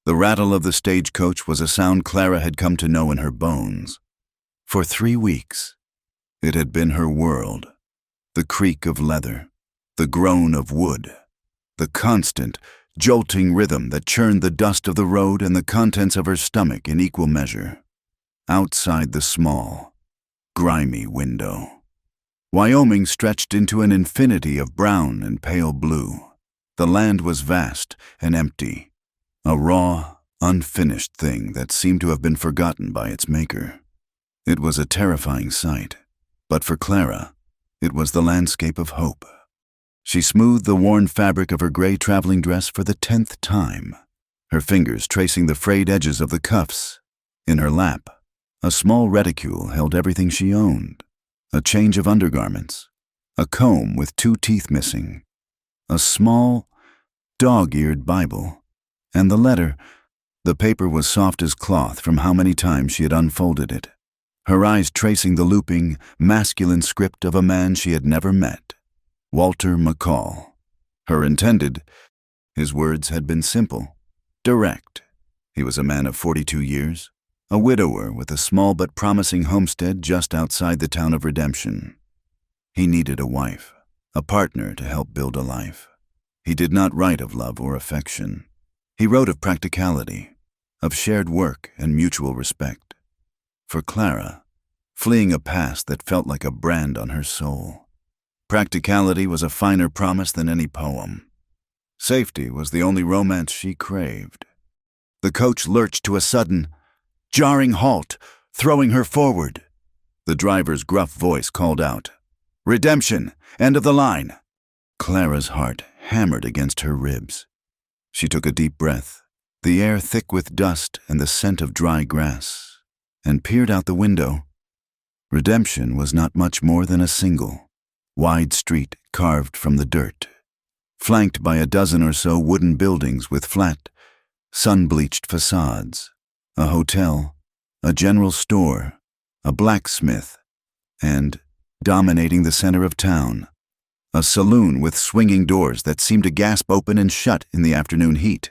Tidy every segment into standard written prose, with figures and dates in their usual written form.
The rattle of the stagecoach was a sound Clara had come to know in her bones. For 3 weeks, it had been her world. The creak of leather, the groan of wood, the constant, jolting rhythm that churned the dust of the road and the contents of her stomach in equal measure. Outside the small, grimy window, Wyoming stretched into an infinity of brown and pale blue. The land was vast and empty, a raw, unfinished thing that seemed to have been forgotten by its maker. It was a terrifying sight, but for Clara, it was the landscape of hope. She smoothed the worn fabric of her gray traveling dress for the 10th time, her fingers tracing the frayed edges of the cuffs. In her lap, a small reticule held everything she owned: a change of undergarments, a comb with 2 teeth missing, a small, dog-eared Bible, and the letter. The paper was soft as cloth from how many times she had unfolded it, her eyes tracing the looping, masculine script of a man she had never met. Walter McCall. Her intended. His words had been simple, direct. He was a man of 42 years, a widower with a small but promising homestead just outside the town of Redemption. He needed a wife, a partner to help build a life. He did not write of love or affection. He wrote of practicality, of shared work and mutual respect. For Clara, fleeing a past that felt like a brand on her soul, practicality was a finer promise than any poem. Safety was the only romance she craved. The coach lurched to a sudden, jarring halt, throwing her forward. The driver's gruff voice called out, "Redemption, end of the line." Clara's heart hammered against her ribs. She took a deep breath, the air thick with dust and the scent of dry grass, and peered out the window. Redemption was not much more than a single, wide street carved from the dirt, flanked by a dozen or so wooden buildings with flat, sun-bleached facades, a hotel, a general store, a blacksmith, and, dominating the center of town, a saloon with swinging doors that seemed to gasp open and shut in the afternoon heat.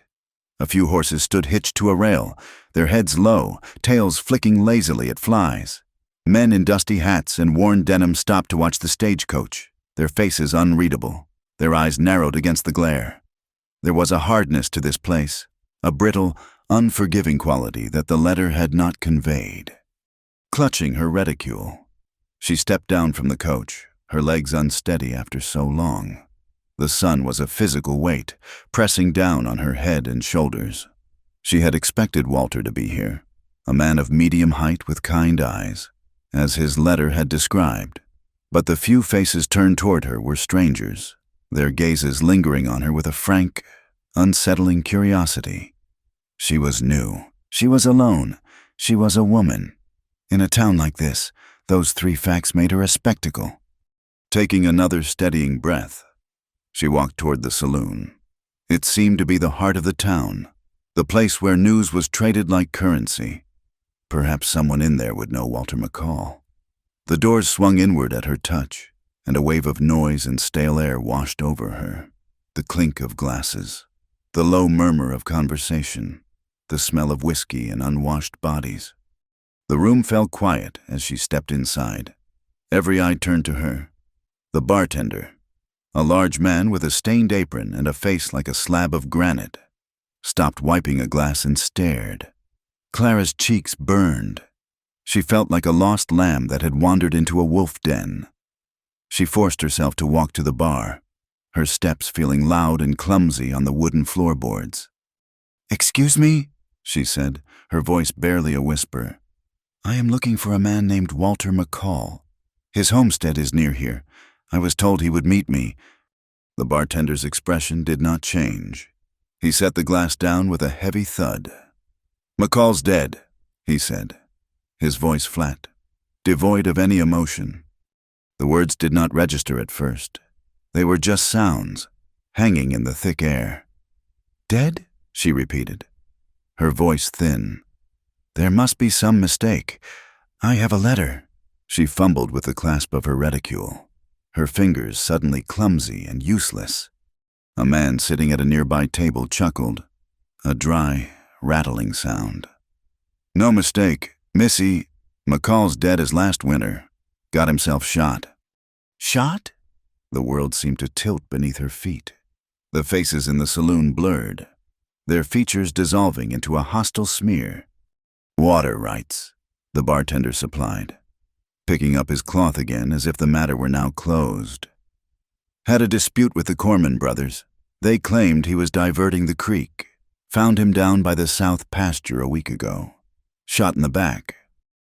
A few horses stood hitched to a rail, their heads low, tails flicking lazily at flies. Men in dusty hats and worn denim stopped to watch the stagecoach, their faces unreadable, their eyes narrowed against the glare. There was a hardness to this place, a brittle, unforgiving quality that the letter had not conveyed. Clutching her reticule, she stepped down from the coach, her legs unsteady after so long. The sun was a physical weight, pressing down on her head and shoulders. She had expected Walter to be here, a man of medium height with kind eyes, as his letter had described. But the few faces turned toward her were strangers, their gazes lingering on her with a frank, unsettling curiosity. She was new. She was alone. She was a woman. In a town like this, those 3 facts made her a spectacle. Taking another steadying breath, she walked toward the saloon. It seemed to be the heart of the town, the place where news was traded like currency. Perhaps someone in there would know Walter McCall. The doors swung inward at her touch, and a wave of noise and stale air washed over her. The clink of glasses, the low murmur of conversation, the smell of whiskey and unwashed bodies. The room fell quiet as she stepped inside. Every eye turned to her. The bartender, a large man with a stained apron and a face like a slab of granite, stopped wiping a glass and stared. Clara's cheeks burned. She felt like a lost lamb that had wandered into a wolf den. She forced herself to walk to the bar, her steps feeling loud and clumsy on the wooden floorboards. "Excuse me," she said, her voice barely a whisper. "I am looking for a man named Walter McCall. His homestead is near here. I was told he would meet me." The bartender's expression did not change. He set the glass down with a heavy thud. "McCall's dead," he said, his voice flat, devoid of any emotion. The words did not register at first. They were just sounds, hanging in the thick air. "Dead?" she repeated, her voice thin. "There must be some mistake. I have a letter." She fumbled with the clasp of her reticule, her fingers suddenly clumsy and useless. A man sitting at a nearby table chuckled, a dry, rattling sound. "No mistake, Missy, McCall's dead as last winter. Got himself shot." "Shot?" The world seemed to tilt beneath her feet. The faces in the saloon blurred, their features dissolving into a hostile smear. "Water rights," the bartender supplied, picking up his cloth again as if the matter were now closed. "Had a dispute with the Corman brothers. They claimed he was diverting the creek. Found him down by the south pasture a week ago. Shot in the back.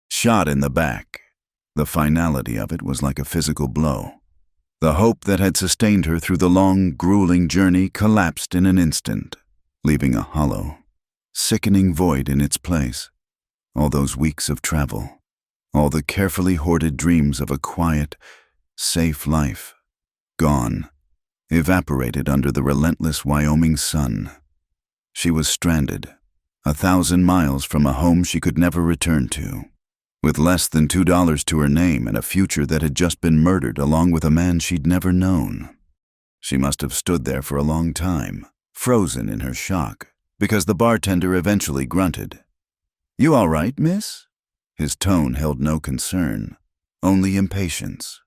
Shot in the back." The finality of it was like a physical blow. The hope that had sustained her through the long, grueling journey collapsed in an instant, leaving a hollow, sickening void in its place. All those weeks of travel, all the carefully hoarded dreams of a quiet, safe life, gone, evaporated under the relentless Wyoming sun. She was stranded, 1,000 miles from a home she could never return to, with less than $2 to her name and a future that had just been murdered along with a man she'd never known. She must have stood there for a long time, frozen in her shock, because the bartender eventually grunted. "You all right, miss?" His tone held no concern, only impatience.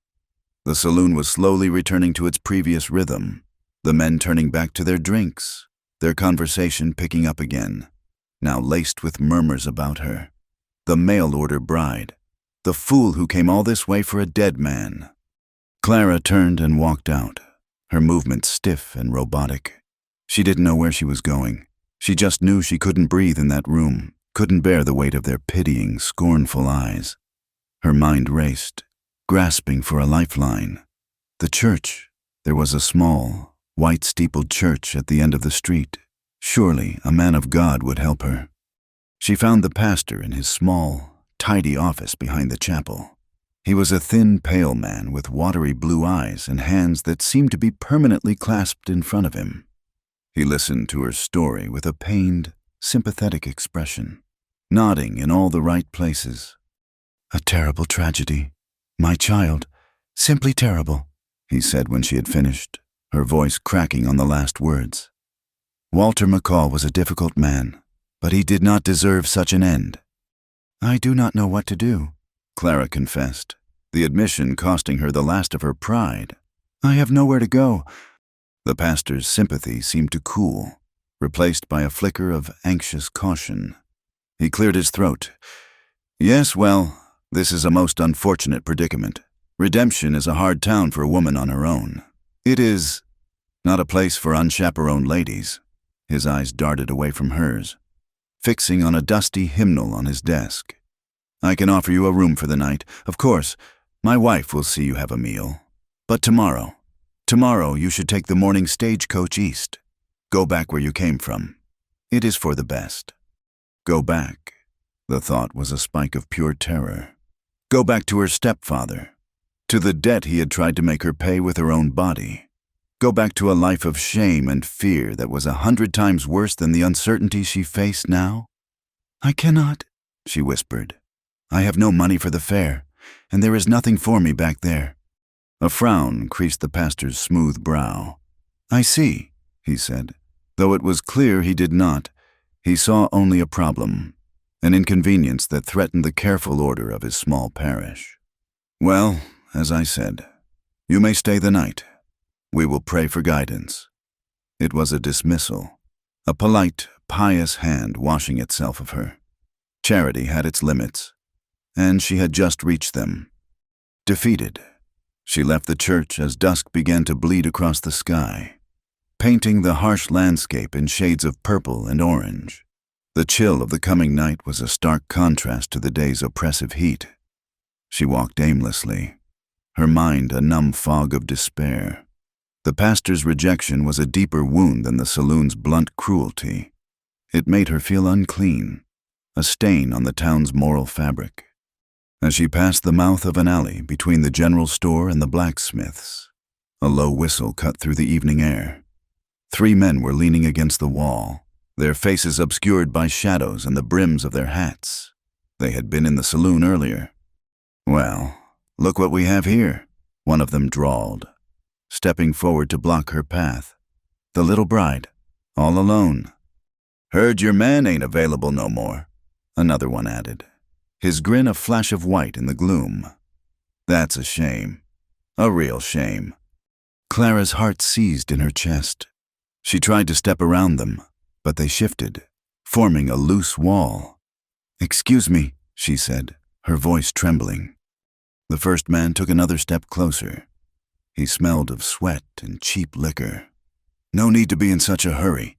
The saloon was slowly returning to its previous rhythm, the men turning back to their drinks, their conversation picking up again, now laced with murmurs about her. The mail-order bride, the fool who came all this way for a dead man. Clara turned and walked out, her movements stiff and robotic. She didn't know where she was going. She just knew she couldn't breathe in that room, couldn't bear the weight of their pitying, scornful eyes. Her mind raced, grasping for a lifeline. The church. There was a small, white-steepled church at the end of the street. Surely a man of God would help her. She found the pastor in his small, tidy office behind the chapel. He was a thin, pale man with watery blue eyes and hands that seemed to be permanently clasped in front of him. He listened to her story with a pained, sympathetic expression, nodding in all the right places. "A terrible tragedy. My child. Simply terrible," he said when she had finished, her voice cracking on the last words. "Walter McCall was a difficult man, but he did not deserve such an end." "I do not know what to do," Clara confessed, the admission costing her the last of her pride. "I have nowhere to go." The pastor's sympathy seemed to cool, replaced by a flicker of anxious caution. He cleared his throat. "Yes, well, this is a most unfortunate predicament. Redemption is a hard town for a woman on her own. It is not a place for unchaperoned ladies." His eyes darted away from hers, fixing on a dusty hymnal on his desk. "I can offer you a room for the night. Of course, my wife will see you have a meal. But tomorrow you should take the morning stagecoach east. Go back where you came from. It is for the best." Go back. The thought was a spike of pure terror. Go back to her stepfather, to the debt he had tried to make her pay with her own body. Go back to a life of shame and fear that was 100 times worse than the uncertainty she faced now. "I cannot," she whispered. "I have no money for the fare, and there is nothing for me back there." A frown creased the pastor's smooth brow. "I see," he said. Though it was clear he did not, he saw only a problem, an inconvenience that threatened the careful order of his small parish. "Well, as I said, you may stay the night. We will pray for guidance." It was a dismissal, a polite, pious hand washing itself of her. Charity had its limits, and she had just reached them. Defeated, she left the church as dusk began to bleed across the sky, painting the harsh landscape in shades of purple and orange. The chill of the coming night was a stark contrast to the day's oppressive heat. She walked aimlessly, her mind a numb fog of despair. The pastor's rejection was a deeper wound than the saloon's blunt cruelty. It made her feel unclean, a stain on the town's moral fabric. As she passed the mouth of an alley between the general store and the blacksmith's, a low whistle cut through the evening air. 3 men were leaning against the wall, their faces obscured by shadows and the brims of their hats. They had been in the saloon earlier. "Well, look what we have here," one of them drawled, stepping forward to block her path. "The little bride, all alone." Heard your man ain't available no more, another one added, his grin a flash of white in the gloom. That's a shame. A real shame. Clara's heart seized in her chest. She tried to step around them, but they shifted, forming a loose wall. "Excuse me," she said, her voice trembling. The first man took another step closer. He smelled of sweat and cheap liquor. "No need to be in such a hurry.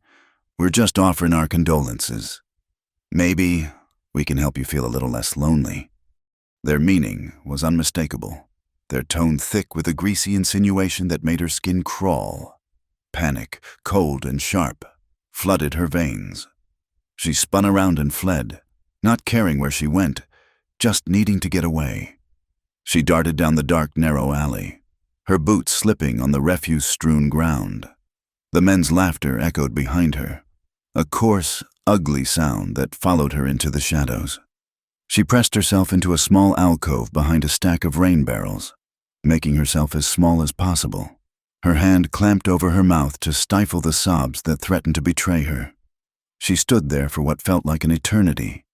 We're just offering our condolences. Maybe we can help you feel a little less lonely." Their meaning was unmistakable, their tone thick with a greasy insinuation that made her skin crawl. Panic, cold and sharp, flooded her veins. She spun around and fled, not caring where she went, just needing to get away. She darted down the dark, narrow alley, her boots slipping on the refuse-strewn ground. The men's laughter echoed behind her, a coarse, ugly sound that followed her into the shadows. She pressed herself into a small alcove behind a stack of rain barrels, making herself as small as possible. Her hand clamped over her mouth to stifle the sobs that threatened to betray her. She stood there for what felt like an eternity,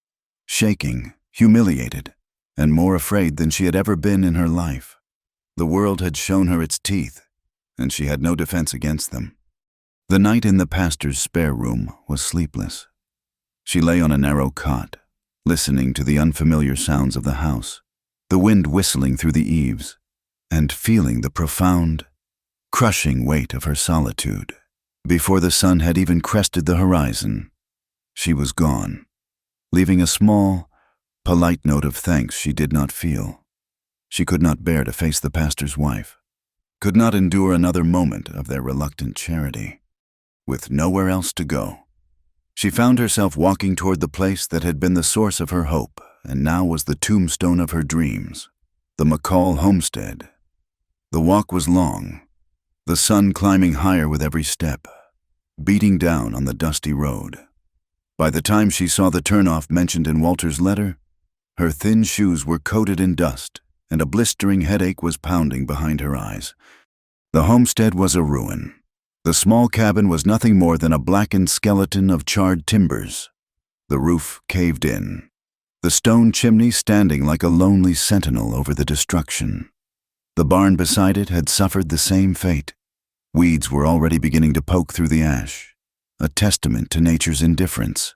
shaking, humiliated, and more afraid than she had ever been in her life. The world had shown her its teeth, and she had no defense against them. The night in the pastor's spare room was sleepless. She lay on a narrow cot, listening to the unfamiliar sounds of the house, the wind whistling through the eaves, and feeling the profound, crushing weight of her solitude. Before the sun had even crested the horizon, she was gone, leaving a small, polite note of thanks she did not feel. She could not bear to face the pastor's wife, could not endure another moment of their reluctant charity. With nowhere else to go, she found herself walking toward the place that had been the source of her hope and now was the tombstone of her dreams, the McCall homestead. The walk was long, the sun climbing higher with every step, beating down on the dusty road. By the time she saw the turnoff mentioned in Walter's letter, her thin shoes were coated in dust and a blistering headache was pounding behind her eyes. The homestead was a ruin. The small cabin was nothing more than a blackened skeleton of charred timbers. The roof caved in, the stone chimney standing like a lonely sentinel over the destruction. The barn beside it had suffered the same fate. Weeds were already beginning to poke through the ash, a testament to nature's indifference.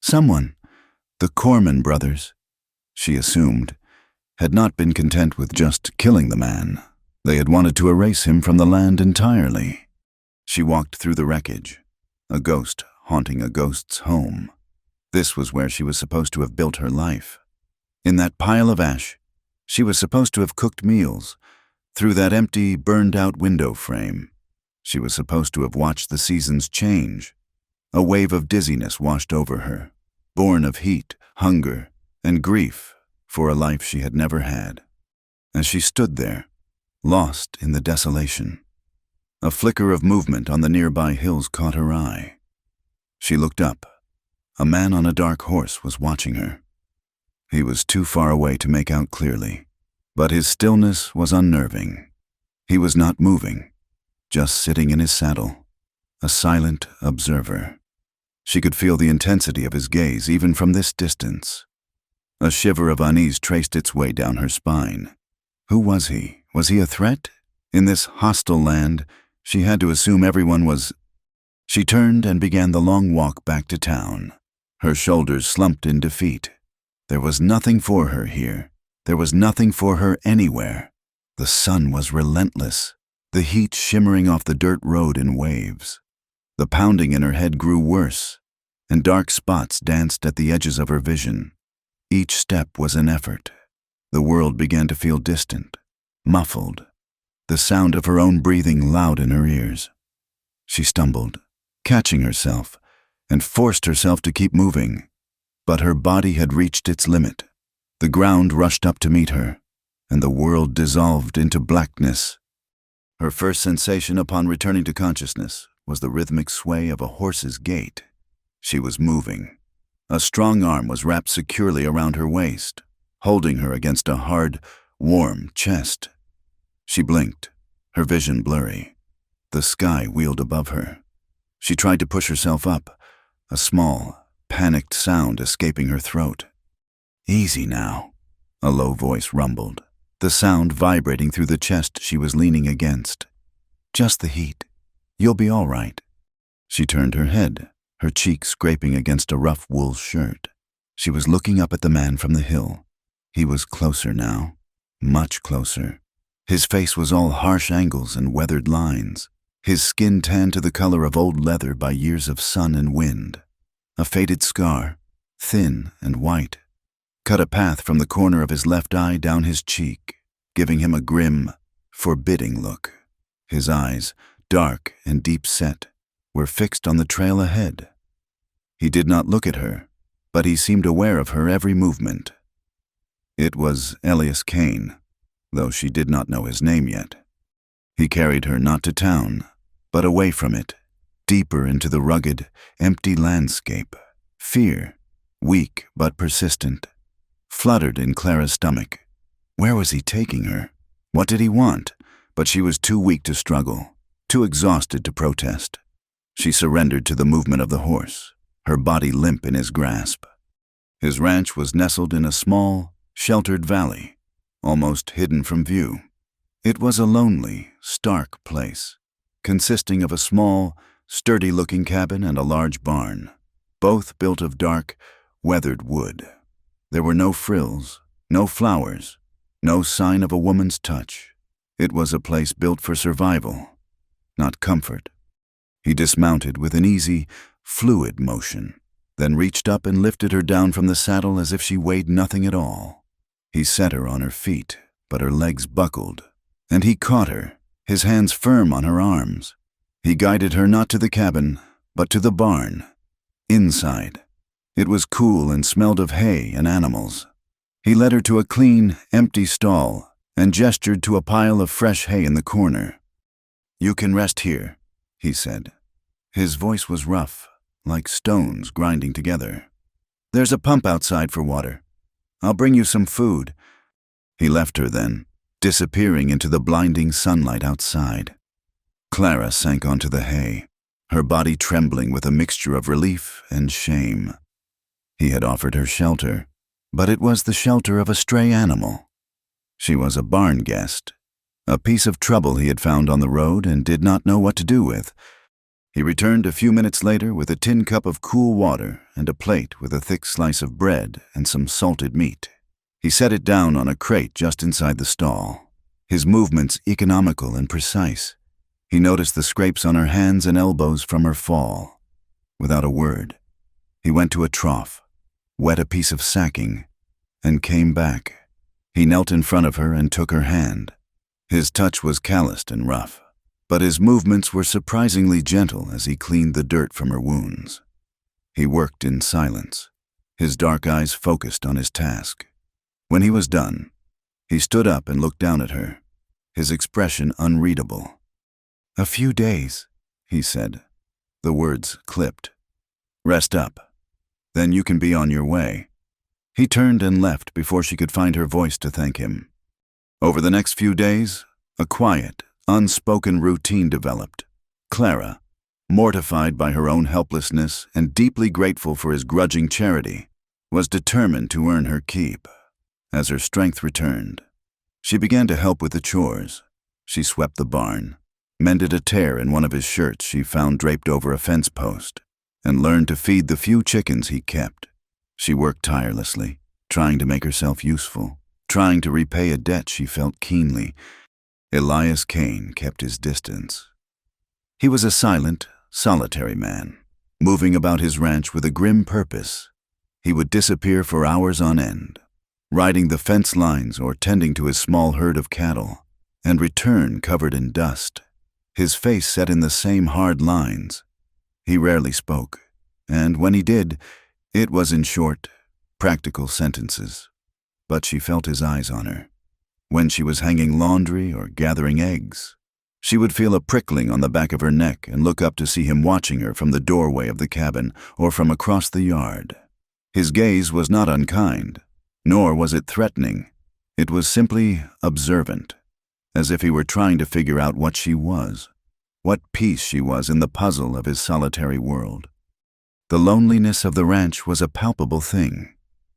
Someone, the Corman brothers, she assumed, had not been content with just killing the man. They had wanted to erase him from the land entirely. She walked through the wreckage, a ghost haunting a ghost's home. This was where she was supposed to have built her life. In that pile of ash, she was supposed to have cooked meals. Through that empty, burned-out window frame, she was supposed to have watched the seasons change. A wave of dizziness washed over her, born of heat, hunger, and grief for a life she had never had. As she stood there, lost in the desolation, a flicker of movement on the nearby hills caught her eye. She looked up. A man on a dark horse was watching her. He was too far away to make out clearly, but his stillness was unnerving. He was not moving, just sitting in his saddle, a silent observer. She could feel the intensity of his gaze even from this distance. A shiver of unease traced its way down her spine. Who was he? Was he a threat? In this hostile land, she had to assume everyone was. She turned and began the long walk back to town. Her shoulders slumped in defeat. There was nothing for her here. There was nothing for her anywhere. The sun was relentless, the heat shimmering off the dirt road in waves. The pounding in her head grew worse, and dark spots danced at the edges of her vision. Each step was an effort. The world began to feel distant, muffled, the sound of her own breathing loud in her ears. She stumbled, catching herself, and forced herself to keep moving. But her body had reached its limit. The ground rushed up to meet her, and the world dissolved into blackness. Her first sensation upon returning to consciousness was the rhythmic sway of a horse's gait. She was moving. A strong arm was wrapped securely around her waist, holding her against a hard, warm chest. She blinked, her vision blurry. The sky wheeled above her. She tried to push herself up, a small, panicked sound escaping her throat. "Easy now," a low voice rumbled, the sound vibrating through the chest she was leaning against. "Just the heat. You'll be all right." She turned her head, her cheek scraping against a rough wool shirt. She was looking up at the man from the hill. He was closer now, much closer. His face was all harsh angles and weathered lines, his skin tanned to the color of old leather by years of sun and wind. A faded scar, thin and white, cut a path from the corner of his left eye down his cheek, giving him a grim, forbidding look. His eyes, dark and deep-set, were fixed on the trail ahead. He did not look at her, but he seemed aware of her every movement. It was Elias Kane, though she did not know his name yet. He carried her not to town, but away from it, deeper into the rugged, empty landscape. Fear, weak but persistent, fluttered in Clara's stomach. Where was he taking her? What did he want? But she was too weak to struggle, too exhausted to protest. She surrendered to the movement of the horse, her body limp in his grasp. His ranch was nestled in a small, sheltered valley, almost hidden from view. It was a lonely, stark place, consisting of a small, sturdy-looking cabin and a large barn, both built of dark, weathered wood. There were no frills, no flowers, no sign of a woman's touch. It was a place built for survival, not comfort. He dismounted with an easy, fluid motion, then reached up and lifted her down from the saddle as if she weighed nothing at all. He set her on her feet, but her legs buckled, and he caught her, his hands firm on her arms. He guided her not to the cabin, but to the barn. Inside. It was cool and smelled of hay and animals. He led her to a clean, empty stall and gestured to a pile of fresh hay in the corner. "You can rest here," he said. His voice was rough, like stones grinding together. "There's a pump outside for water. I'll bring you some food." He left her then, disappearing into the blinding sunlight outside. Clara sank onto the hay, her body trembling with a mixture of relief and shame. He had offered her shelter, but it was the shelter of a stray animal. She was a barn guest, a piece of trouble he had found on the road and did not know what to do with. He returned a few minutes later with a tin cup of cool water and a plate with a thick slice of bread and some salted meat. He set it down on a crate just inside the stall, his movements economical and precise. He noticed the scrapes on her hands and elbows from her fall. Without a word, he went to a trough, wet a piece of sacking, and came back. He knelt in front of her and took her hand. His touch was calloused and rough, but his movements were surprisingly gentle as he cleaned the dirt from her wounds. He worked in silence, his dark eyes focused on his task. When he was done, he stood up and looked down at her, his expression unreadable. "A few days," he said, the words clipped. "Rest up. Then you can be on your way." He turned and left before she could find her voice to thank him. Over the next few days, a quiet, unspoken routine developed. Clara, mortified by her own helplessness and deeply grateful for his grudging charity, was determined to earn her keep. As her strength returned, she began to help with the chores. She swept the barn, mended a tear in one of his shirts she found draped over a fence post, and learned to feed the few chickens he kept. She worked tirelessly, trying to make herself useful, trying to repay a debt she felt keenly. Elias Kane kept his distance. He was a silent, solitary man, moving about his ranch with a grim purpose. He would disappear for hours on end, riding the fence lines or tending to his small herd of cattle, and return covered in dust, his face set in the same hard lines. He rarely spoke, and when he did, it was in short, practical sentences. But she felt his eyes on her. When she was hanging laundry or gathering eggs, she would feel a prickling on the back of her neck and look up to see him watching her from the doorway of the cabin or from across the yard. His gaze was not unkind, nor was it threatening. It was simply observant, as if he were trying to figure out what she was, what piece she was in the puzzle of his solitary world. The loneliness of the ranch was a palpable thing.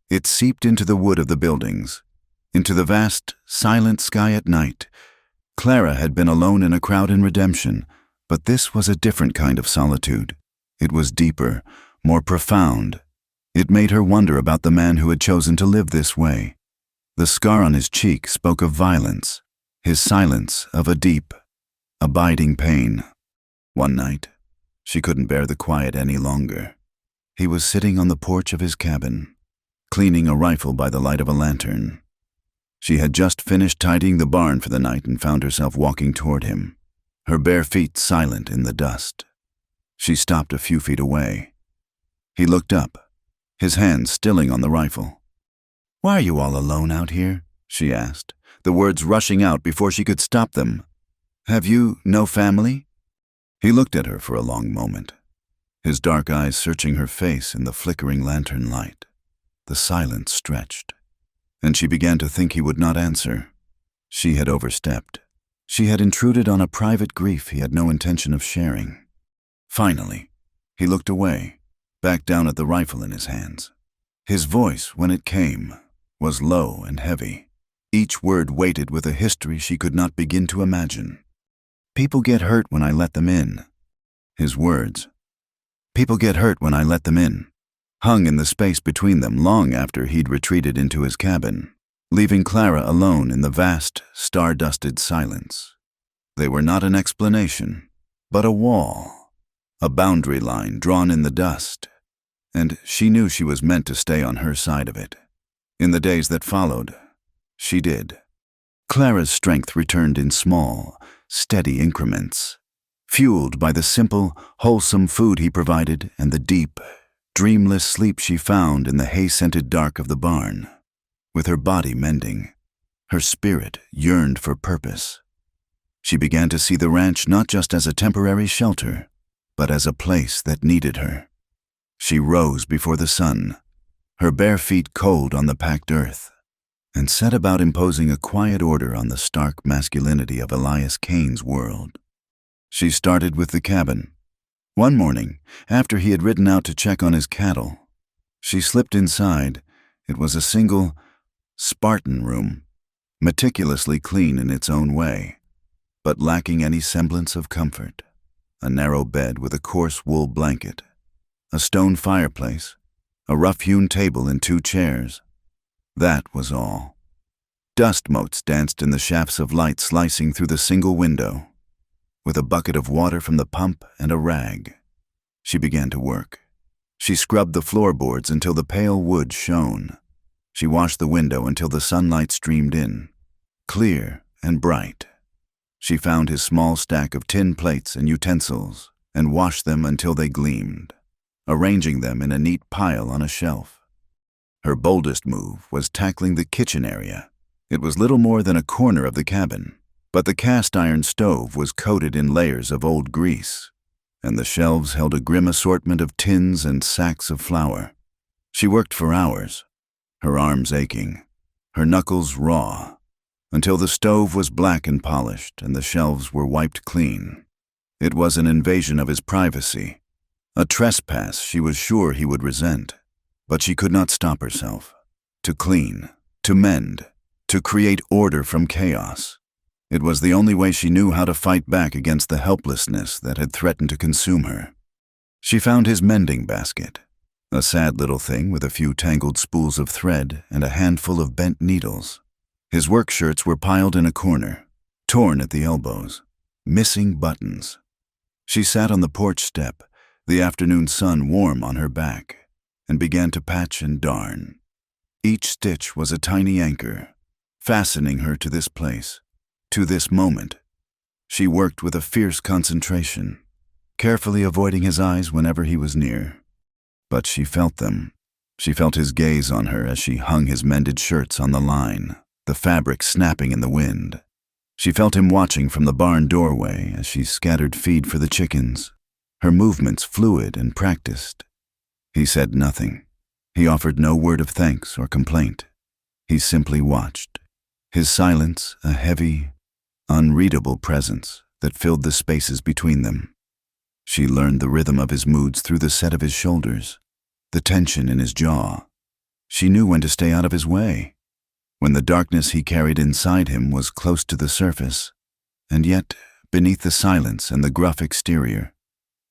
It seeped into the wood of the buildings, into the vast, silent sky at night. Clara had been alone in a crowd in Redemption, but this was a different kind of solitude. It was deeper, more profound. It made her wonder about the man who had chosen to live this way. The scar on his cheek spoke of violence, his silence of a deep, abiding pain. One night, she couldn't bear the quiet any longer. He was sitting on the porch of his cabin, cleaning a rifle by the light of a lantern. She had just finished tidying the barn for the night and found herself walking toward him, her bare feet silent in the dust. She stopped a few feet away. He looked up, his hands stilling on the rifle. "Why are you all alone out here?" she asked, the words rushing out before she could stop them. "Have you no family?" He looked at her for a long moment, his dark eyes searching her face in the flickering lantern light. The silence stretched, and she began to think he would not answer. She had overstepped. She had intruded on a private grief he had no intention of sharing. Finally, he looked away, back down at the rifle in his hands. His voice, when it came, was low and heavy, each word weighted with a history she could not begin to imagine. "People get hurt when I let them in." His words, "People get hurt when I let them in," hung in the space between them long after he'd retreated into his cabin, leaving Clara alone in the vast, star-dusted silence. They were not an explanation, but a wall, a boundary line drawn in the dust, and she knew she was meant to stay on her side of it. In the days that followed, she did. Clara's strength returned in small, steady increments, fueled by the simple, wholesome food he provided and the deep, dreamless sleep she found in the hay-scented dark of the barn. With her body mending, her spirit yearned for purpose. She began to see the ranch not just as a temporary shelter, but as a place that needed her. She rose before the sun, her bare feet cold on the packed earth, and set about imposing a quiet order on the stark masculinity of Elias Kane's world. She started with the cabin. One morning, after he had ridden out to check on his cattle, she slipped inside. It was a single, Spartan room, meticulously clean in its own way, but lacking any semblance of comfort. A narrow bed with a coarse wool blanket, a stone fireplace, a rough-hewn table and 2 chairs. That was all. Dust motes danced in the shafts of light slicing through the single window. With a bucket of water from the pump and a rag, she began to work. She scrubbed the floorboards until the pale wood shone. She washed the window until the sunlight streamed in, clear and bright. She found his small stack of tin plates and utensils and washed them until they gleamed, arranging them in a neat pile on a shelf. Her boldest move was tackling the kitchen area. It was little more than a corner of the cabin, but the cast-iron stove was coated in layers of old grease, and the shelves held a grim assortment of tins and sacks of flour. She worked for hours, her arms aching, her knuckles raw, until the stove was black and polished and the shelves were wiped clean. It was an invasion of his privacy, a trespass she was sure he would resent, but she could not stop herself. To clean, to mend, to create order from chaos. It was the only way she knew how to fight back against the helplessness that had threatened to consume her. She found his mending basket, a sad little thing with a few tangled spools of thread and a handful of bent needles. His work shirts were piled in a corner, torn at the elbows, missing buttons. She sat on the porch step, the afternoon sun warm on her back, and began to patch and darn. Each stitch was a tiny anchor, fastening her to this place, to this moment. She worked with a fierce concentration, carefully avoiding his eyes whenever he was near. But she felt them. She felt his gaze on her as she hung his mended shirts on the line, the fabric snapping in the wind. She felt him watching from the barn doorway as she scattered feed for the chickens, her movements fluid and practiced. He said nothing. He offered no word of thanks or complaint. He simply watched, his silence a heavy, unreadable presence that filled the spaces between them. She learned the rhythm of his moods through the set of his shoulders, the tension in his jaw. She knew when to stay out of his way, when the darkness he carried inside him was close to the surface, and yet, beneath the silence and the gruff exterior,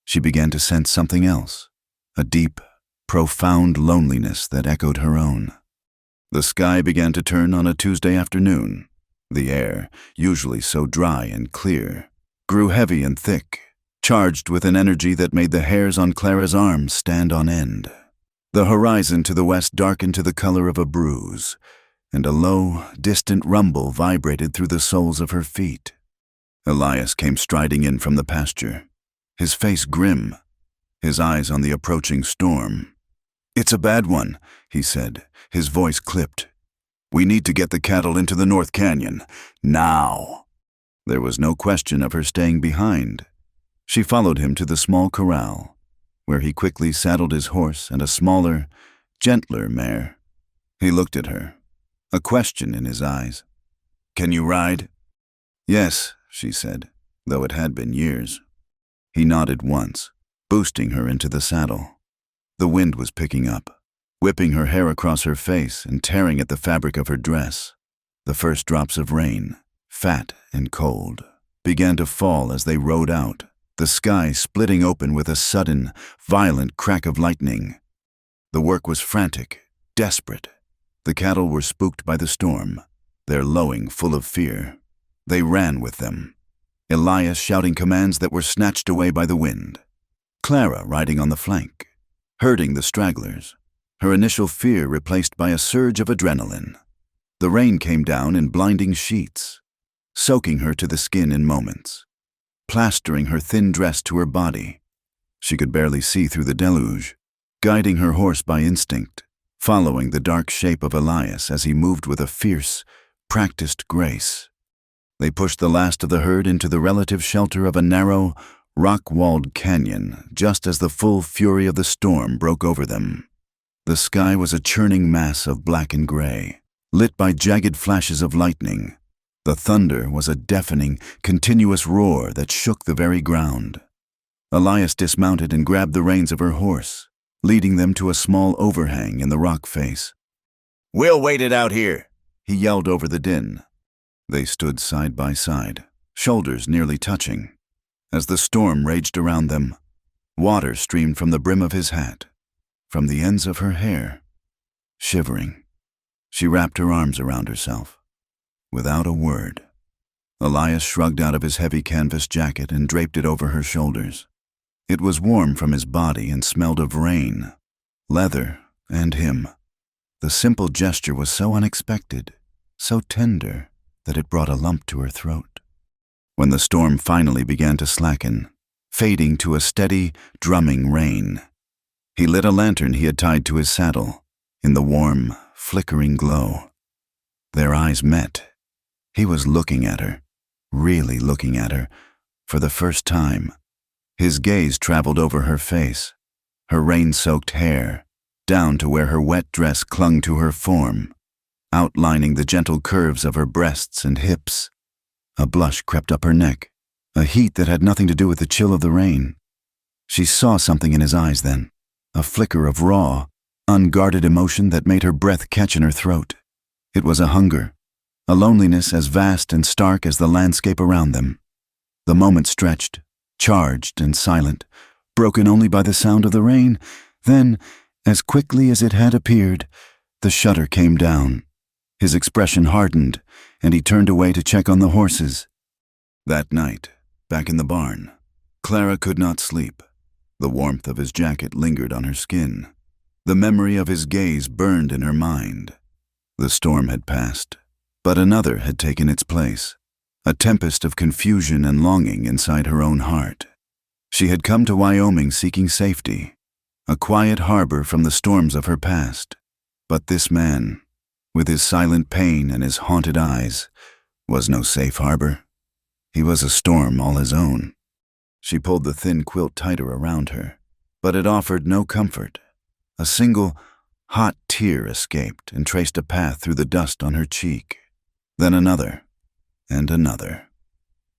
she began to sense something else, a deep, profound loneliness that echoed her own. The sky began to turn on a Tuesday afternoon. The air, usually so dry and clear, grew heavy and thick, charged with an energy that made the hairs on Clara's arms stand on end. The horizon to the west darkened to the color of a bruise, and a low, distant rumble vibrated through the soles of her feet. Elias came striding in from the pasture, his face grim, his eyes on the approaching storm. "It's a bad one," he said, his voice clipped. "We need to get the cattle into the North Canyon, now." There was no question of her staying behind. She followed him to the small corral, where he quickly saddled his horse and a smaller, gentler mare. He looked at her, a question in his eyes. "Can you ride?" "Yes," she said, though it had been years. He nodded once, boosting her into the saddle. The wind was picking up, whipping her hair across her face and tearing at the fabric of her dress. The first drops of rain, fat and cold, began to fall as they rode out, the sky splitting open with a sudden, violent crack of lightning. The work was frantic, desperate. The cattle were spooked by the storm, their lowing full of fear. They ran with them, Elias shouting commands that were snatched away by the wind. Clara riding on the flank, herding the stragglers, her initial fear replaced by a surge of adrenaline. The rain came down in blinding sheets, soaking her to the skin in moments, plastering her thin dress to her body. She could barely see through the deluge, guiding her horse by instinct, following the dark shape of Elias as he moved with a fierce, practiced grace. They pushed the last of the herd into the relative shelter of a narrow, rock-walled canyon just as the full fury of the storm broke over them. The sky was a churning mass of black and gray, lit by jagged flashes of lightning. The thunder was a deafening, continuous roar that shook the very ground. Elias dismounted and grabbed the reins of her horse, leading them to a small overhang in the rock face. "We'll wait it out here," he yelled over the din. They stood side by side, shoulders nearly touching. As the storm raged around them, water streamed from the brim of his hat, from the ends of her hair. Shivering, she wrapped her arms around herself. Without a word, Elias shrugged out of his heavy canvas jacket and draped it over her shoulders. It was warm from his body and smelled of rain, leather, and him. The simple gesture was so unexpected, so tender, that it brought a lump to her throat. When the storm finally began to slacken, fading to a steady, drumming rain, he lit a lantern he had tied to his saddle, in the warm, flickering glow. Their eyes met. He was looking at her, really looking at her, for the first time. His gaze traveled over her face, her rain-soaked hair, down to where her wet dress clung to her form, outlining the gentle curves of her breasts and hips. A blush crept up her neck, a heat that had nothing to do with the chill of the rain. She saw something in his eyes then, a flicker of raw, unguarded emotion that made her breath catch in her throat. It was a hunger, a loneliness as vast and stark as the landscape around them. The moment stretched, charged and silent, broken only by the sound of the rain. Then, as quickly as it had appeared, the shutter came down. His expression hardened, and he turned away to check on the horses. That night, back in the barn, Clara could not sleep. The warmth of his jacket lingered on her skin. The memory of his gaze burned in her mind. The storm had passed, but another had taken its place, a tempest of confusion and longing inside her own heart. She had come to Wyoming seeking safety, a quiet harbor from the storms of her past. But this man, with his silent pain and his haunted eyes, was no safe harbor. He was a storm all his own. She pulled the thin quilt tighter around her, but it offered no comfort. A single, hot tear escaped and traced a path through the dust on her cheek. Then another, and another.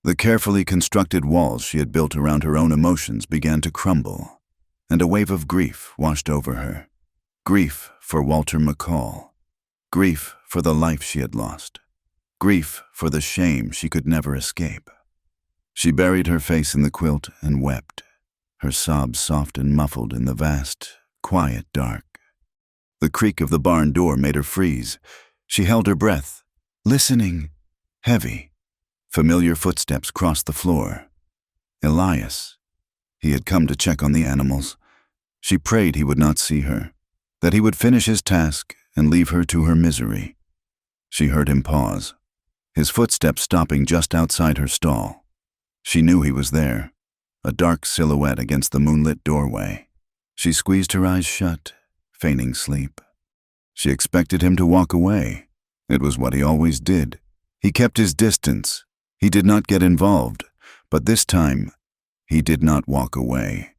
The carefully constructed walls she had built around her own emotions began to crumble, and a wave of grief washed over her. Grief for Walter McCall. Grief for the life she had lost. Grief for the shame she could never escape. She buried her face in the quilt and wept, her sobs soft and muffled in the vast, quiet dark. The creak of the barn door made her freeze. She held her breath, listening, heavy. Familiar footsteps crossed the floor. Elias. He had come to check on the animals. She prayed he would not see her, that he would finish his task and leave her to her misery. She heard him pause, his footsteps stopping just outside her stall. She knew he was there, a dark silhouette against the moonlit doorway. She squeezed her eyes shut, feigning sleep. She expected him to walk away. It was what he always did. He kept his distance. He did not get involved, but this time, he did not walk away.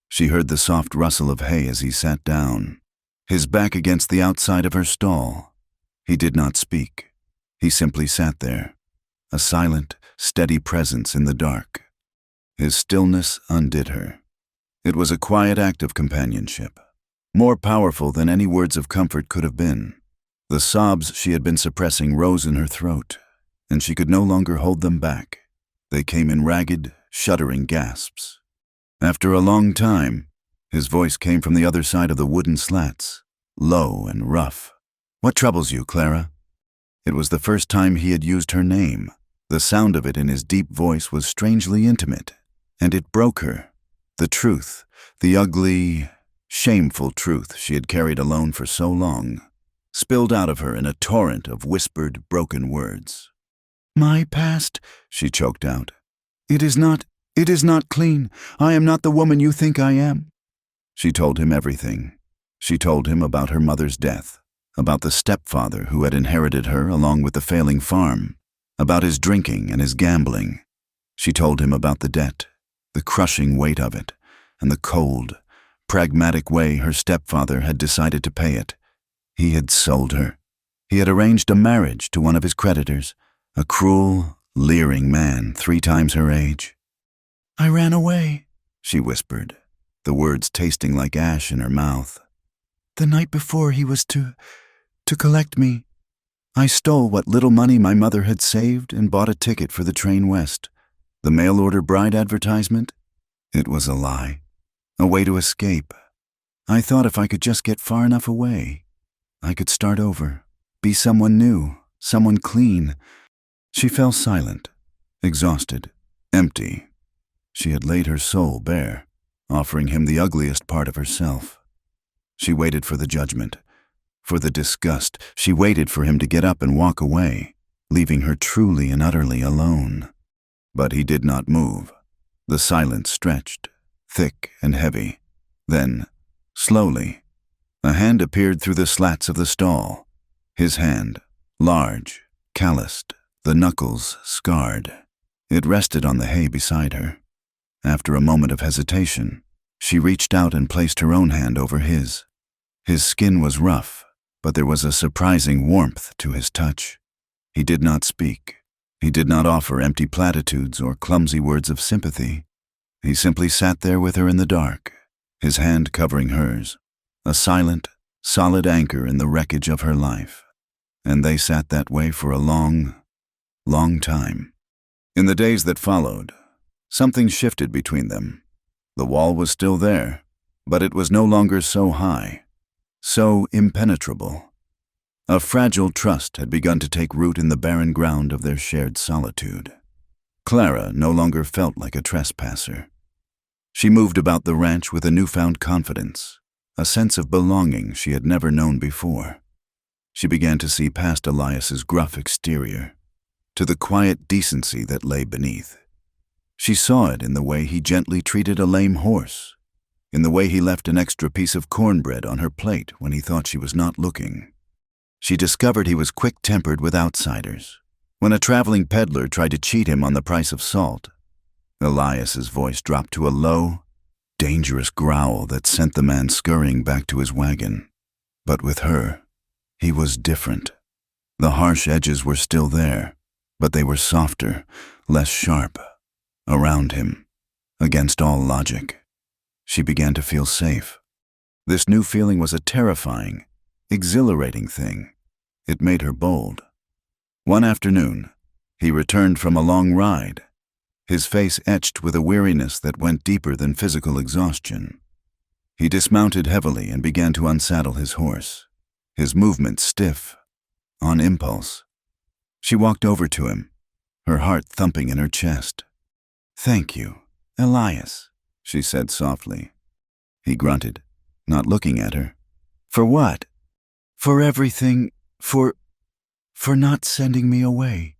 She heard the soft rustle of hay as he sat down, his back against the outside of her stall. He did not speak. He simply sat there, a silent, steady presence in the dark. His stillness undid her. It was a quiet act of companionship, more powerful than any words of comfort could have been. The sobs she had been suppressing rose in her throat, and she could no longer hold them back. They came in ragged, shuddering gasps. After a long time, his voice came from the other side of the wooden slats, low and rough. "What troubles you, Clara?" It was the first time he had used her name. The sound of it in his deep voice was strangely intimate, and it broke her. The truth, the ugly, shameful truth she had carried alone for so long, spilled out of her in a torrent of whispered, broken words. "My past," she choked out. It is not clean. I am not the woman you think I am." She told him everything. She told him about her mother's death, about the stepfather who had inherited her along with the failing farm, about his drinking and his gambling. She told him about the debt, the crushing weight of it, and the cold, pragmatic way her stepfather had decided to pay it. He had sold her. He had arranged a marriage to one of his creditors, a cruel, leering man 3 times her age. "I ran away," she whispered, the words tasting like ash in her mouth. "The night before he was to collect me. I stole what little money my mother had saved and bought a ticket for the train west. The mail-order bride advertisement? It was a lie, a way to escape. I thought if I could just get far enough away, I could start over, be someone new, someone clean." She fell silent, exhausted, empty. She had laid her soul bare, offering him the ugliest part of herself. She waited for the judgment, for the disgust. She waited for him to get up and walk away, leaving her truly and utterly alone. But he did not move. The silence stretched, thick and heavy. Then, slowly, a hand appeared through the slats of the stall. His hand, large, calloused, the knuckles scarred. It rested on the hay beside her. After a moment of hesitation, she reached out and placed her own hand over his. His skin was rough, but there was a surprising warmth to his touch. He did not speak. He did not offer empty platitudes or clumsy words of sympathy. He simply sat there with her in the dark, his hand covering hers, a silent, solid anchor in the wreckage of her life. And they sat that way for a long time. In the days that followed, something shifted between them. The wall was still there, but it was no longer so high, so impenetrable. A fragile trust had begun to take root in the barren ground of their shared solitude. Clara no longer felt like a trespasser. She moved about the ranch with a newfound confidence, a sense of belonging she had never known before. She began to see past Elias's gruff exterior, to the quiet decency that lay beneath. She saw it in the way he gently treated a lame horse, in the way he left an extra piece of cornbread on her plate when he thought she was not looking. She discovered he was quick-tempered with outsiders. When a traveling peddler tried to cheat him on the price of salt, Elias's voice dropped to a low, dangerous growl that sent the man scurrying back to his wagon. But with her, he was different. The harsh edges were still there, but they were softer, less sharp. around him, against all logic. She began to feel safe. This new feeling was a terrifying, exhilarating thing. It made her bold. One afternoon, he returned from a long ride, his face etched with a weariness that went deeper than physical exhaustion. He dismounted heavily and began to unsaddle his horse, his movements stiff, on impulse. She walked over to him, her heart thumping in her chest. "Thank you, Elias," she said softly. He grunted, not looking at her. "For what?" "For everything, for not sending me away."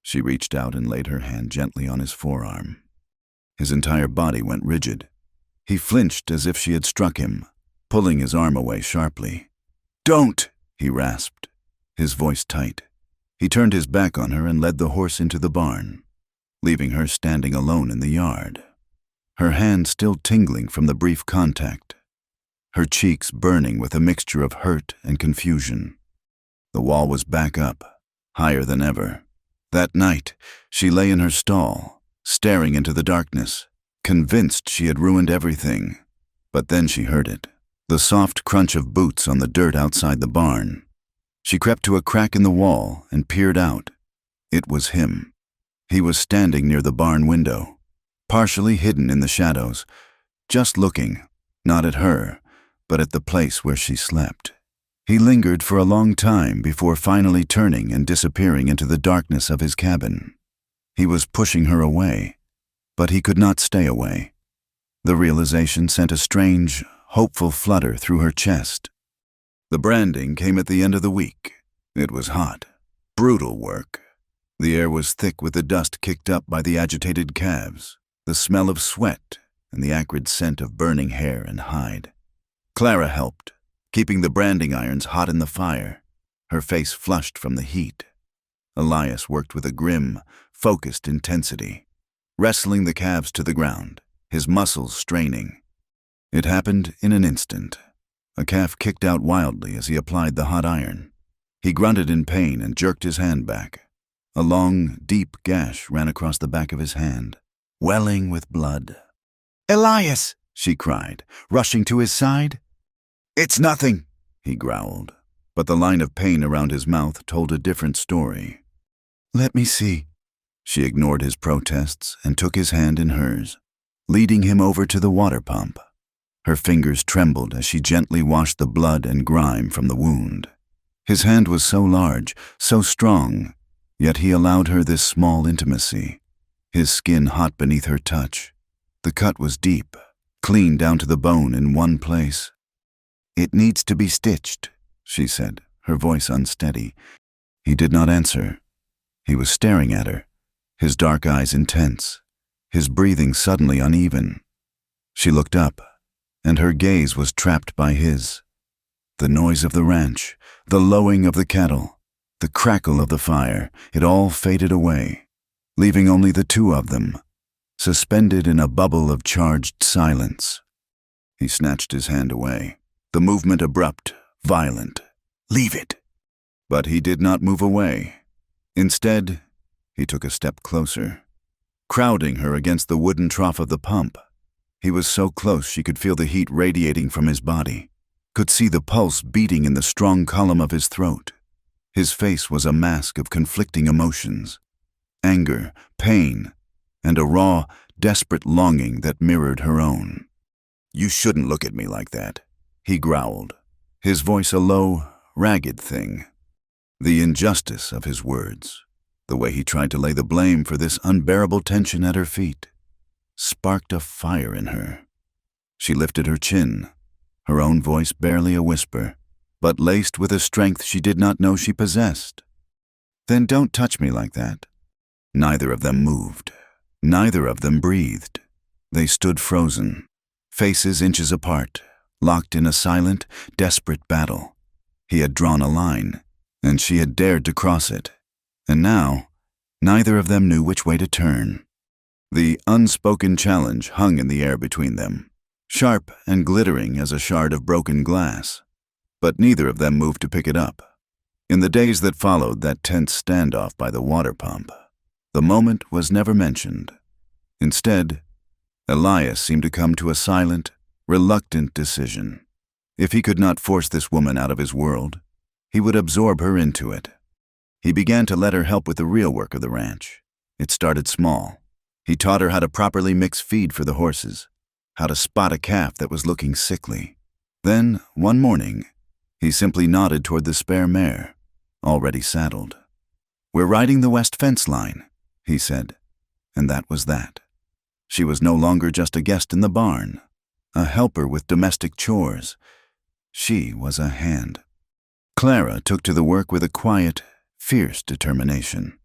She reached out and laid her hand gently on his forearm. His entire body went rigid. He flinched as if she had struck him, pulling his arm away sharply. "Don't!" he rasped, his voice tight. He turned his back on her and led the horse into the barn, leaving her standing alone in the yard, her hand still tingling from the brief contact, her cheeks burning with a mixture of hurt and confusion. The wall was back up, higher than ever. That night, she lay in her stall, staring into the darkness, convinced she had ruined everything. But then she heard it, the soft crunch of boots on the dirt outside the barn. She crept to a crack in the wall and peered out. It was him. He was standing near the barn window, partially hidden in the shadows, just looking, not at her, but at the place where she slept. He lingered for a long time before finally turning and disappearing into the darkness of his cabin. He was pushing her away, but he could not stay away. The realization sent a strange, hopeful flutter through her chest. The branding came at the end of the week. It was hot, brutal work. The air was thick with the dust kicked up by the agitated calves, the smell of sweat, and the acrid scent of burning hair and hide. Clara helped, keeping the branding irons hot in the fire, her face flushed from the heat. Elias worked with a grim, focused intensity, wrestling the calves to the ground, his muscles straining. It happened in an instant. A calf kicked out wildly as he applied the hot iron. He grunted in pain and jerked his hand back. A long, deep gash ran across the back of his hand, welling with blood. "Elias!" she cried, rushing to his side. "It's nothing," he growled, but the line of pain around his mouth told a different story. "Let me see." She ignored his protests and took his hand in hers, leading him over to the water pump. Her fingers trembled as she gently washed the blood and grime from the wound. His hand was so large, so strong, yet he allowed her this small intimacy, his skin hot beneath her touch. The cut was deep, clean down to the bone in one place. "It needs to be stitched," she said, her voice unsteady. He did not answer. He was staring at her, his dark eyes intense, his breathing suddenly uneven. She looked up, and her gaze was trapped by his. The noise of the ranch, the lowing of the cattle, the crackle of the fire, it all faded away, leaving only the two of them, suspended in a bubble of charged silence. He snatched his hand away, the movement abrupt, violent. "Leave it!" But he did not move away. Instead, he took a step closer, crowding her against the wooden trough of the pump. He was so close she could feel the heat radiating from his body, could see the pulse beating in the strong column of his throat. His face was a mask of conflicting emotions, anger, pain, and a raw, desperate longing that mirrored her own. "You shouldn't look at me like that," he growled, his voice a low, ragged thing. The injustice of his words, the way he tried to lay the blame for this unbearable tension at her feet, sparked a fire in her. She lifted her chin, her own voice barely a whisper, but laced with a strength she did not know she possessed. "Then don't touch me like that." Neither of them moved. Neither of them breathed. They stood frozen, faces inches apart, locked in a silent, desperate battle. He had drawn a line, and she had dared to cross it. And now, neither of them knew which way to turn. The unspoken challenge hung in the air between them, sharp and glittering as a shard of broken glass. But neither of them moved to pick it up. In the days that followed that tense standoff by the water pump, the moment was never mentioned. Instead, Elias seemed to come to a silent, reluctant decision. If he could not force this woman out of his world, he would absorb her into it. He began to let her help with the real work of the ranch. It started small. He taught her how to properly mix feed for the horses, how to spot a calf that was looking sickly. Then, one morning, he simply nodded toward the spare mare, already saddled. "We're riding the west fence line," he said, and that was that. She was no longer just a guest in the barn, a helper with domestic chores. She was a hand. Clara took to the work with a quiet, fierce determination.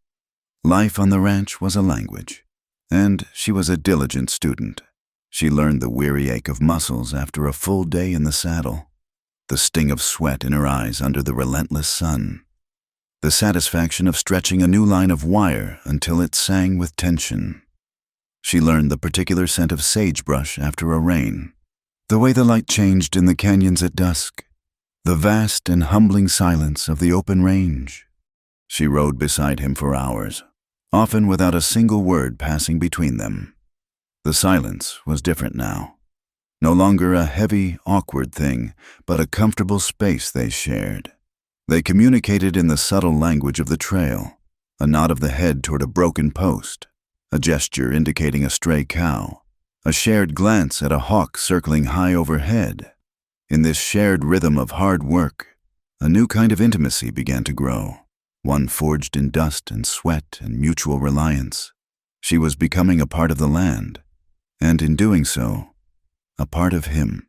Life on the ranch was a language, and she was a diligent student. She learned the weary ache of muscles after a full day in the saddle, the sting of sweat in her eyes under the relentless sun, the satisfaction of stretching a new line of wire until it sang with tension. She learned the particular scent of sagebrush after a rain, the way the light changed in the canyons at dusk, the vast and humbling silence of the open range. She rode beside him for hours, often without a single word passing between them. The silence was different now. No longer a heavy, awkward thing, but a comfortable space they shared. They communicated in the subtle language of the trail, a nod of the head toward a broken post, a gesture indicating a stray cow, a shared glance at a hawk circling high overhead. In this shared rhythm of hard work, a new kind of intimacy began to grow, one forged in dust and sweat and mutual reliance. She was becoming a part of the land, and in doing so, a part of him.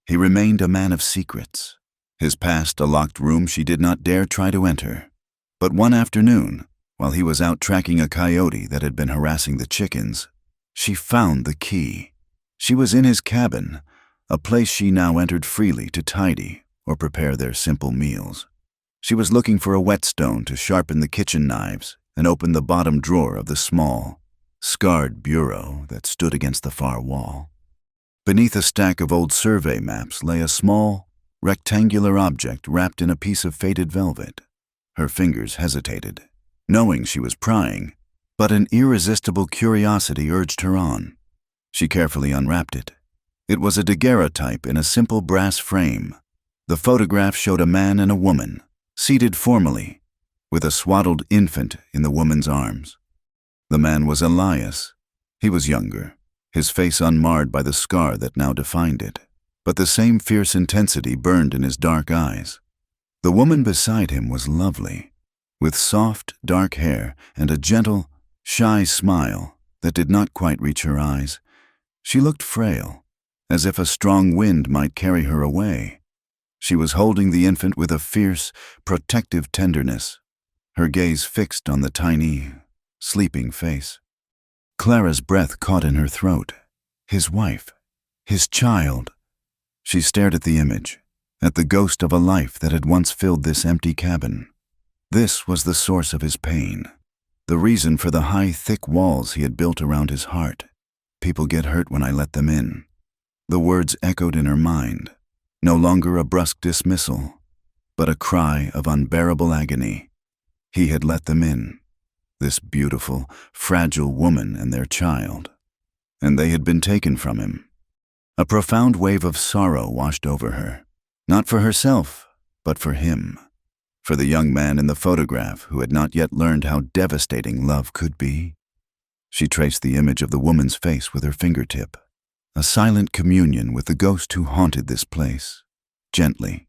He remained a man of secrets, his past a locked room she did not dare try to enter. But one afternoon, while he was out tracking a coyote that had been harassing the chickens, she found the key. She was in his cabin, a place she now entered freely to tidy or prepare their simple meals. She was looking for a whetstone to sharpen the kitchen knives and open the bottom drawer of the small, scarred bureau that stood against the far wall. Beneath a stack of old survey maps lay a small, rectangular object wrapped in a piece of faded velvet. Her fingers hesitated, knowing she was prying, but an irresistible curiosity urged her on. She carefully unwrapped it. It was a daguerreotype in a simple brass frame. The photograph showed a man and a woman, seated formally, with a swaddled infant in the woman's arms. The man was Elias. He was younger, his face unmarred by the scar that now defined it, but the same fierce intensity burned in his dark eyes. The woman beside him was lovely, with soft, dark hair and a gentle, shy smile that did not quite reach her eyes. She looked frail, as if a strong wind might carry her away. She was holding the infant with a fierce, protective tenderness, her gaze fixed on the tiny, sleeping face. Clara's breath caught in her throat. His wife, his child. She stared at the image, at the ghost of a life that had once filled this empty cabin. This was the source of his pain, the reason for the high, thick walls he had built around his heart. "People get hurt when I let them in." The words echoed in her mind, no longer a brusque dismissal, but a cry of unbearable agony. He had let them in, this beautiful, fragile woman and their child, and they had been taken from him. A profound wave of sorrow washed over her, not for herself, but for him, for the young man in the photograph who had not yet learned how devastating love could be. She traced the image of the woman's face with her fingertip, a silent communion with the ghost who haunted this place. Gently,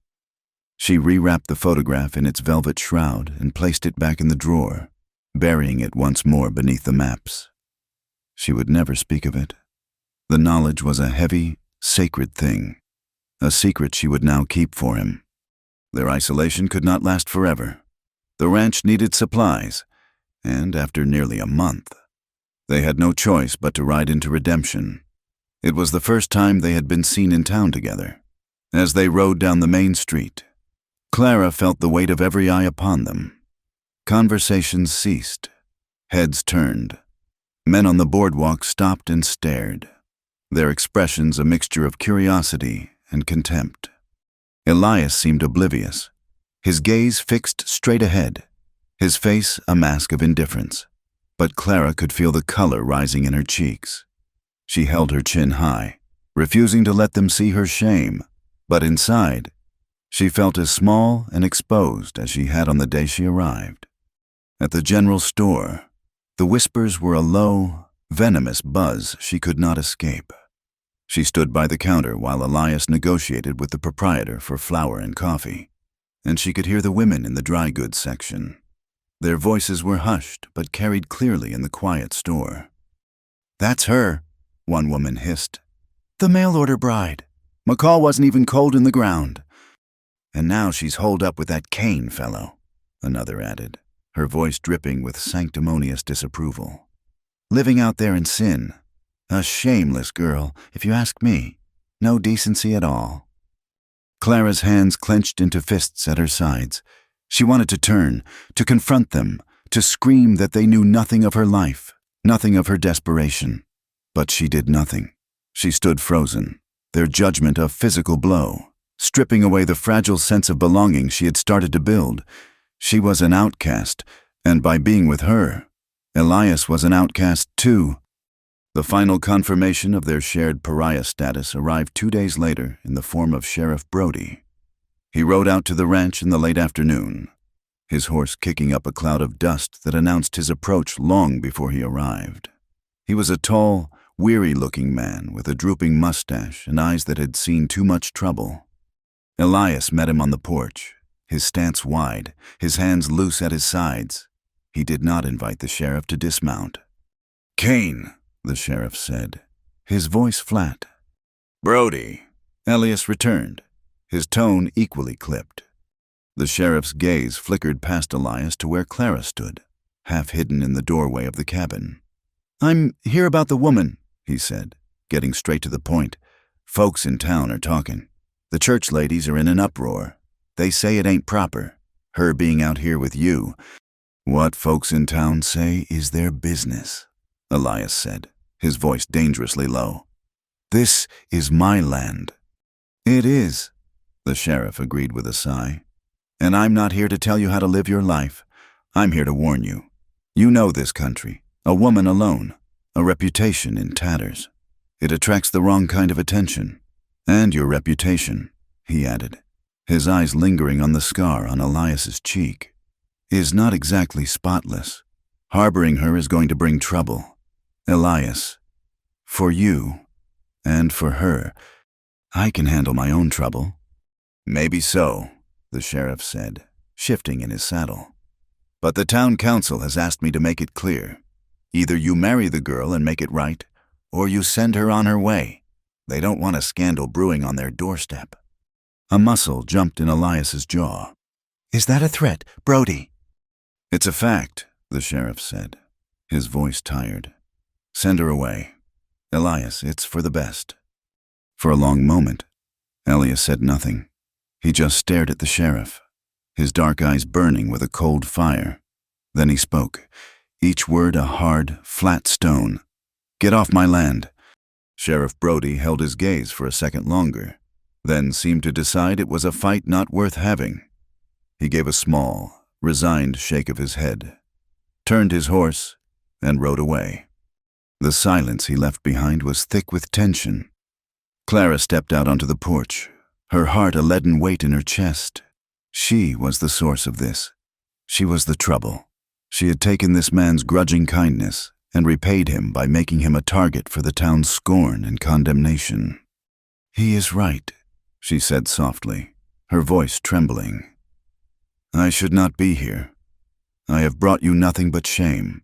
she rewrapped the photograph in its velvet shroud and placed it back in the drawer, burying it once more beneath the maps. She would never speak of it. The knowledge was a heavy, sacred thing, a secret she would now keep for him. Their isolation could not last forever. The ranch needed supplies, and after nearly a month, they had no choice but to ride into redemption. It was the first time they had been seen in town together. As they rode down the main street, Clara felt the weight of every eye upon them. Conversations ceased. Heads turned. Men on the boardwalk stopped and stared, their expressions a mixture of curiosity and contempt. Elias seemed oblivious, his gaze fixed straight ahead, his face a mask of indifference. but Clara could feel the color rising in her cheeks. She held her chin high, refusing to let them see her shame, but inside, she felt as small and exposed as she had on the day she arrived. At the general store, the whispers were a low, venomous buzz she could not escape. She stood by the counter while Elias negotiated with the proprietor for flour and coffee, and she could hear the women in the dry goods section. Their voices were hushed but carried clearly in the quiet store. "That's her," one woman hissed. "The mail-order bride. McCall wasn't even cold in the ground. And now she's holed up with that Kane fellow," another added, her voice dripping with sanctimonious disapproval. "Living out there in sin. A shameless girl, if you ask me. No decency at all." Clara's hands clenched into fists at her sides. She wanted to turn, to confront them, to scream that they knew nothing of her life, nothing of her desperation. But she did nothing. She stood frozen, their judgment a physical blow, stripping away the fragile sense of belonging she had started to build. She was an outcast, and by being with her, Elias was an outcast too. The final confirmation of their shared pariah status arrived 2 days later in the form of Sheriff Brody. He rode out to the ranch in the late afternoon, his horse kicking up a cloud of dust that announced his approach long before he arrived. He was a tall, weary-looking man with a drooping mustache and eyes that had seen too much trouble. Elias met him on the porch, his stance wide, his hands loose at his sides. He did not invite the sheriff to dismount. "Kane," the sheriff said, his voice flat. "Brody," Elias returned, his tone equally clipped. The sheriff's gaze flickered past Elias to where Clara stood, half hidden in the doorway of the cabin. "I'm here about the woman," he said, getting straight to the point. "Folks in town are talking. The church ladies are in an uproar. They say it ain't proper, her being out here with you." "What folks in town say is their business," Elias said, his voice dangerously low. "This is my land." "It is," the sheriff agreed with a sigh. "And I'm not here to tell you how to live your life. I'm here to warn you. You know this country, a woman alone, a reputation in tatters. It attracts the wrong kind of attention. And your reputation," he added, his eyes lingering on the scar on Elias's cheek, "is not exactly spotless. Harboring her is going to bring trouble. Elias, for you, and for her, I can handle my own trouble." "Maybe so," the sheriff said, shifting in his saddle. "But the town council has asked me to make it clear. Either you marry the girl and make it right, or you send her on her way. They don't want a scandal brewing on their doorstep." A muscle jumped in Elias's jaw. "Is that a threat, Brody?" "It's a fact," the sheriff said, his voice tired. "Send her away. Elias, it's for the best." For a long moment, Elias said nothing. He just stared at the sheriff, his dark eyes burning with a cold fire. Then he spoke, each word a hard, flat stone. "Get off my land." Sheriff Brody held his gaze for a second longer, then seemed to decide it was a fight not worth having. He gave a small, resigned shake of his head, turned his horse, and rode away. The silence he left behind was thick with tension. Clara stepped out onto the porch, her heart a leaden weight in her chest. She was the source of this. She was the trouble. She had taken this man's grudging kindness and repaid him by making him a target for the town's scorn and condemnation. "He is right," she said softly, her voice trembling. "I should not be here. I have brought you nothing but shame.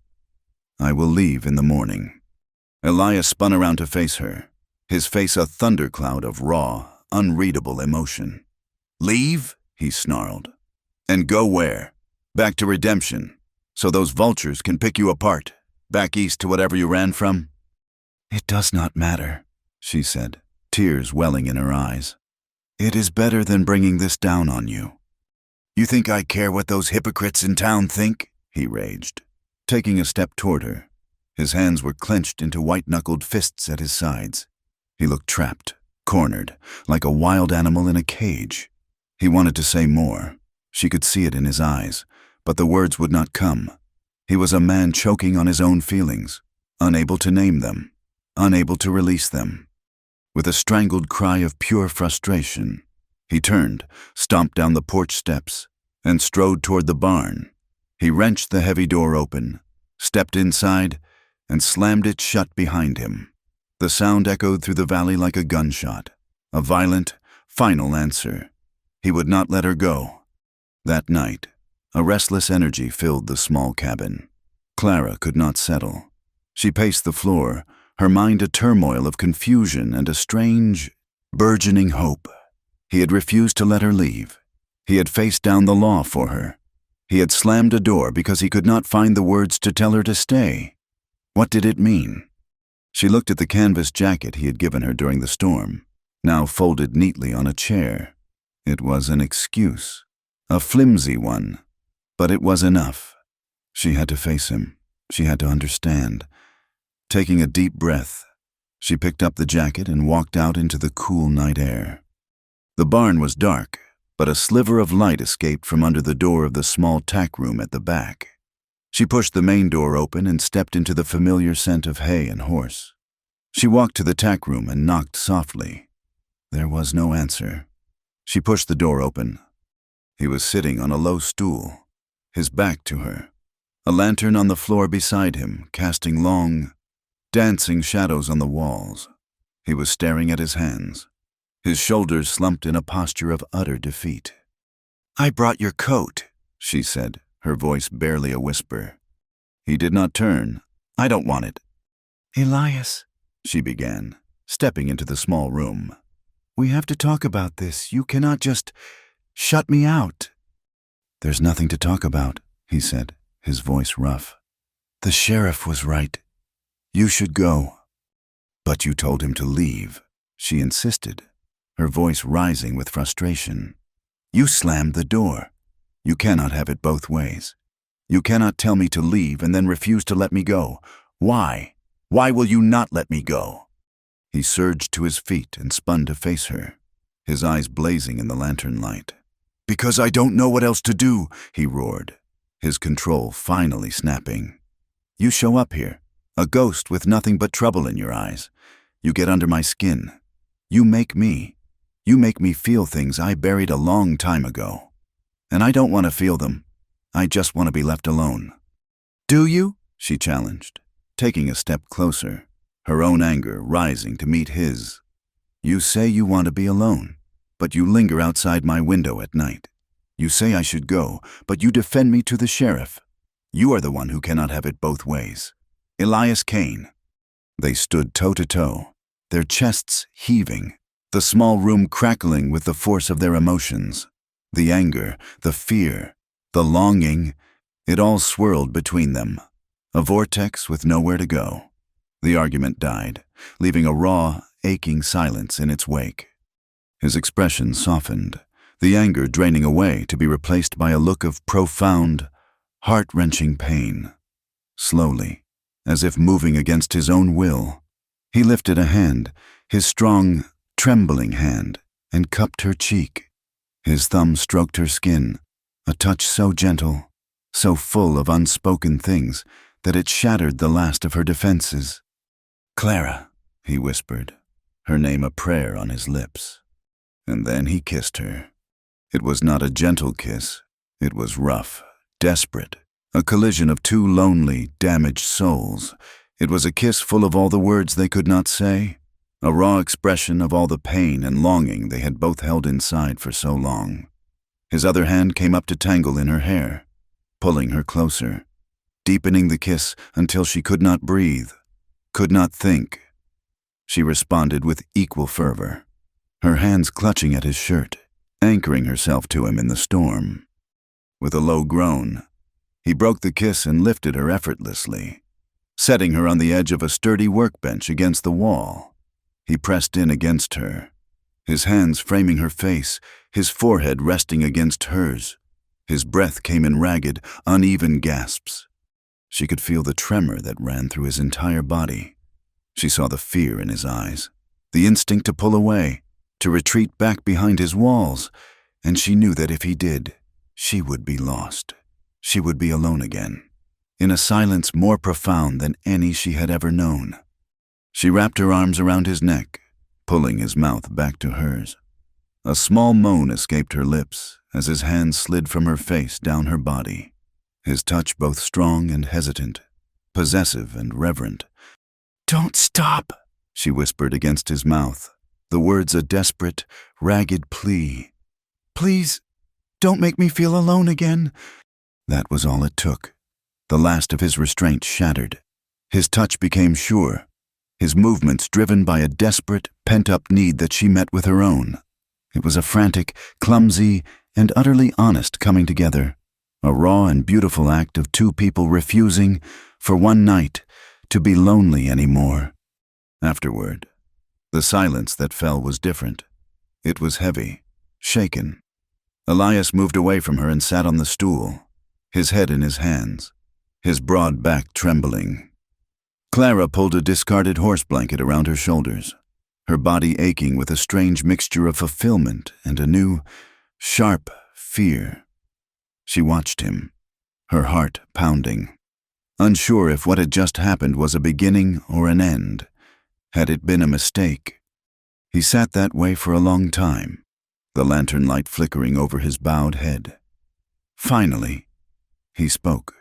I will leave in the morning." Elias spun around to face her, his face a thundercloud of raw, unreadable emotion. "Leave?" he snarled. "And go where? Back to Redemption, so those vultures can pick you apart, back east to whatever you ran from?" "It does not matter," she said, tears welling in her eyes. "It is better than bringing this down on you." "You think I care what those hypocrites in town think?" he raged, taking a step toward her. His hands were clenched into white-knuckled fists at his sides. He looked trapped, cornered, like a wild animal in a cage. He wanted to say more. She could see it in his eyes, but the words would not come. He was a man choking on his own feelings, unable to name them, unable to release them. With a strangled cry of pure frustration, he turned, stomped down the porch steps, and strode toward the barn. He wrenched the heavy door open, stepped inside, and slammed it shut behind him. The sound echoed through the valley like a gunshot, a violent, final answer. He would not let her go. That night, a restless energy filled the small cabin. Clara could not settle. She paced the floor, her mind a turmoil of confusion and a strange, burgeoning hope. He had refused to let her leave. He had faced down the law for her. He had slammed a door because he could not find the words to tell her to stay. What did it mean? She looked at the canvas jacket he had given her during the storm, now folded neatly on a chair. It was an excuse, a flimsy one, but it was enough. She had to face him. She had to understand. Taking a deep breath, she picked up the jacket and walked out into the cool night air. The barn was dark, but a sliver of light escaped from under the door of the small tack room at the back. She pushed the main door open and stepped into the familiar scent of hay and horse. She walked to the tack room and knocked softly. There was no answer. She pushed the door open. He was sitting on a low stool, his back to her, a lantern on the floor beside him, casting long, dancing shadows on the walls. He was staring at his hands, his shoulders slumped in a posture of utter defeat. "I brought your coat," she said, her voice barely a whisper. He did not turn. "I don't want it." "Elias," she began, stepping into the small room. "We have to talk about this. You cannot just shut me out." "There's nothing to talk about," he said, his voice rough. "The sheriff was right. You should go." "But you told him to leave," she insisted, her voice rising with frustration. "You slammed the door. You cannot have it both ways. You cannot tell me to leave and then refuse to let me go. Why? Why will you not let me go?" He surged to his feet and spun to face her, his eyes blazing in the lantern light. "Because I don't know what else to do," he roared, his control finally snapping. "You show up here, a ghost with nothing but trouble in your eyes. You get under my skin. You make me feel things I buried a long time ago. And I don't want to feel them. I just want to be left alone." "Do you?" she challenged, taking a step closer, her own anger rising to meet his. "You say you want to be alone, but you linger outside my window at night. You say I should go, but you defend me to the sheriff. You are the one who cannot have it both ways. Elias Kane." They stood toe-to-toe, their chests heaving, the small room crackling with the force of their emotions. The anger, the fear, the longing, it all swirled between them, a vortex with nowhere to go. The argument died, leaving a raw, aching silence in its wake. His expression softened, the anger draining away to be replaced by a look of profound, heart-wrenching pain. Slowly, as if moving against his own will, he lifted a hand, his strong, trembling hand, and cupped her cheek. His thumb stroked her skin, a touch so gentle, so full of unspoken things that it shattered the last of her defenses. "Clara," he whispered, her name a prayer on his lips. And then he kissed her. It was not a gentle kiss. It was rough, desperate, a collision of two lonely, damaged souls. It was a kiss full of all the words they could not say, a raw expression of all the pain and longing they had both held inside for so long. His other hand came up to tangle in her hair, pulling her closer, deepening the kiss until she could not breathe, could not think. She responded with equal fervor, her hands clutching at his shirt, anchoring herself to him in the storm. With a low groan, he broke the kiss and lifted her effortlessly, setting her on the edge of a sturdy workbench against the wall. He pressed in against her, his hands framing her face, his forehead resting against hers. His breath came in ragged, uneven gasps. She could feel the tremor that ran through his entire body. She saw the fear in his eyes, the instinct to pull away, to retreat back behind his walls, and she knew that if he did, she would be lost. She would be alone again. in a silence more profound than any she had ever known. She wrapped her arms around his neck, pulling his mouth back to hers. A small moan escaped her lips as his hands slid from her face down her body, his touch both strong and hesitant, possessive and reverent. "Don't stop," she whispered against his mouth, the words a desperate, ragged plea. "Please, don't make me feel alone again." That was all it took. The last of his restraint shattered. His touch became sure, his movements driven by a desperate, pent-up need that she met with her own. It was a frantic, clumsy, and utterly honest coming together, a raw and beautiful act of two people refusing, for one night, to be lonely anymore. Afterward, the silence that fell was different. It was heavy, shaken. Elias moved away from her and sat on the stool, his head in his hands, his broad back trembling. Clara pulled a discarded horse blanket around her shoulders, her body aching with a strange mixture of fulfillment and a new, sharp fear. She watched him, her heart pounding, unsure if what had just happened was a beginning or an end. Had it been a mistake? He sat that way for a long time, the lantern light flickering over his bowed head. Finally, he spoke,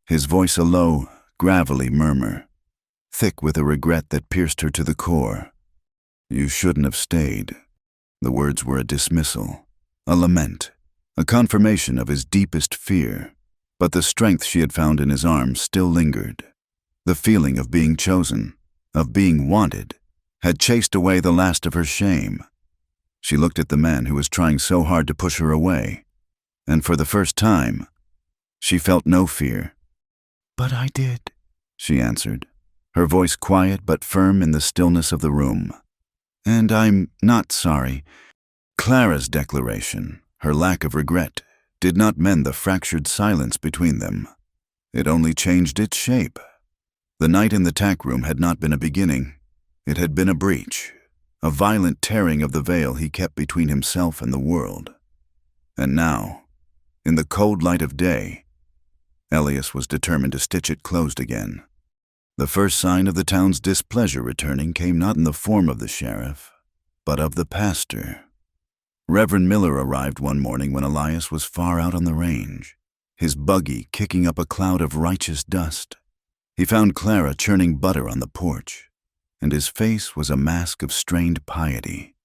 his voice a low, gravelly murmur, thick with a regret that pierced her to the core. "You shouldn't have stayed." The words were a dismissal, a lament, a confirmation of his deepest fear, but the strength she had found in his arms still lingered. The feeling of being chosen, of being wanted, had chased away the last of her shame. She looked at the man who was trying so hard to push her away, and for the first time, she felt no fear. "But I did," she answered, her voice quiet but firm in the stillness of the room. "And I'm not sorry." Clara's declaration, her lack of regret, did not mend the fractured silence between them. It only changed its shape. The night in the tack room had not been a beginning. It had been a breach, a violent tearing of the veil he kept between himself and the world. And now, in the cold light of day, Elias was determined to stitch it closed again. The first sign of the town's displeasure returning came not in the form of the sheriff, but of the pastor. Reverend Miller arrived one morning when Elias was far out on the range, his buggy kicking up a cloud of righteous dust. He found Clara churning butter on the porch, and his face was a mask of strained piety.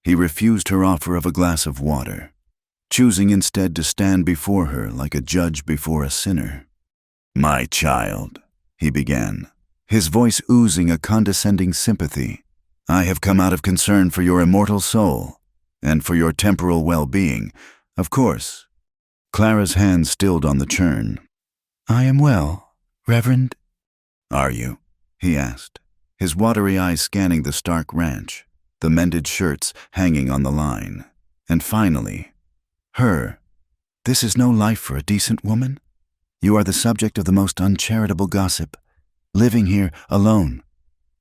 He refused her offer of a glass of water, choosing instead to stand before her like a judge before a sinner. "My child," he began, his voice oozing a condescending sympathy, "I have come out of concern for your immortal soul, and for your temporal well-being, of course." Clara's hand stilled on the churn. "I am well, Reverend." "Are you?" he asked, his watery eyes scanning the stark ranch, the mended shirts hanging on the line. And finally, her. "This is no life for a decent woman. You are the subject of the most uncharitable gossip, living here alone,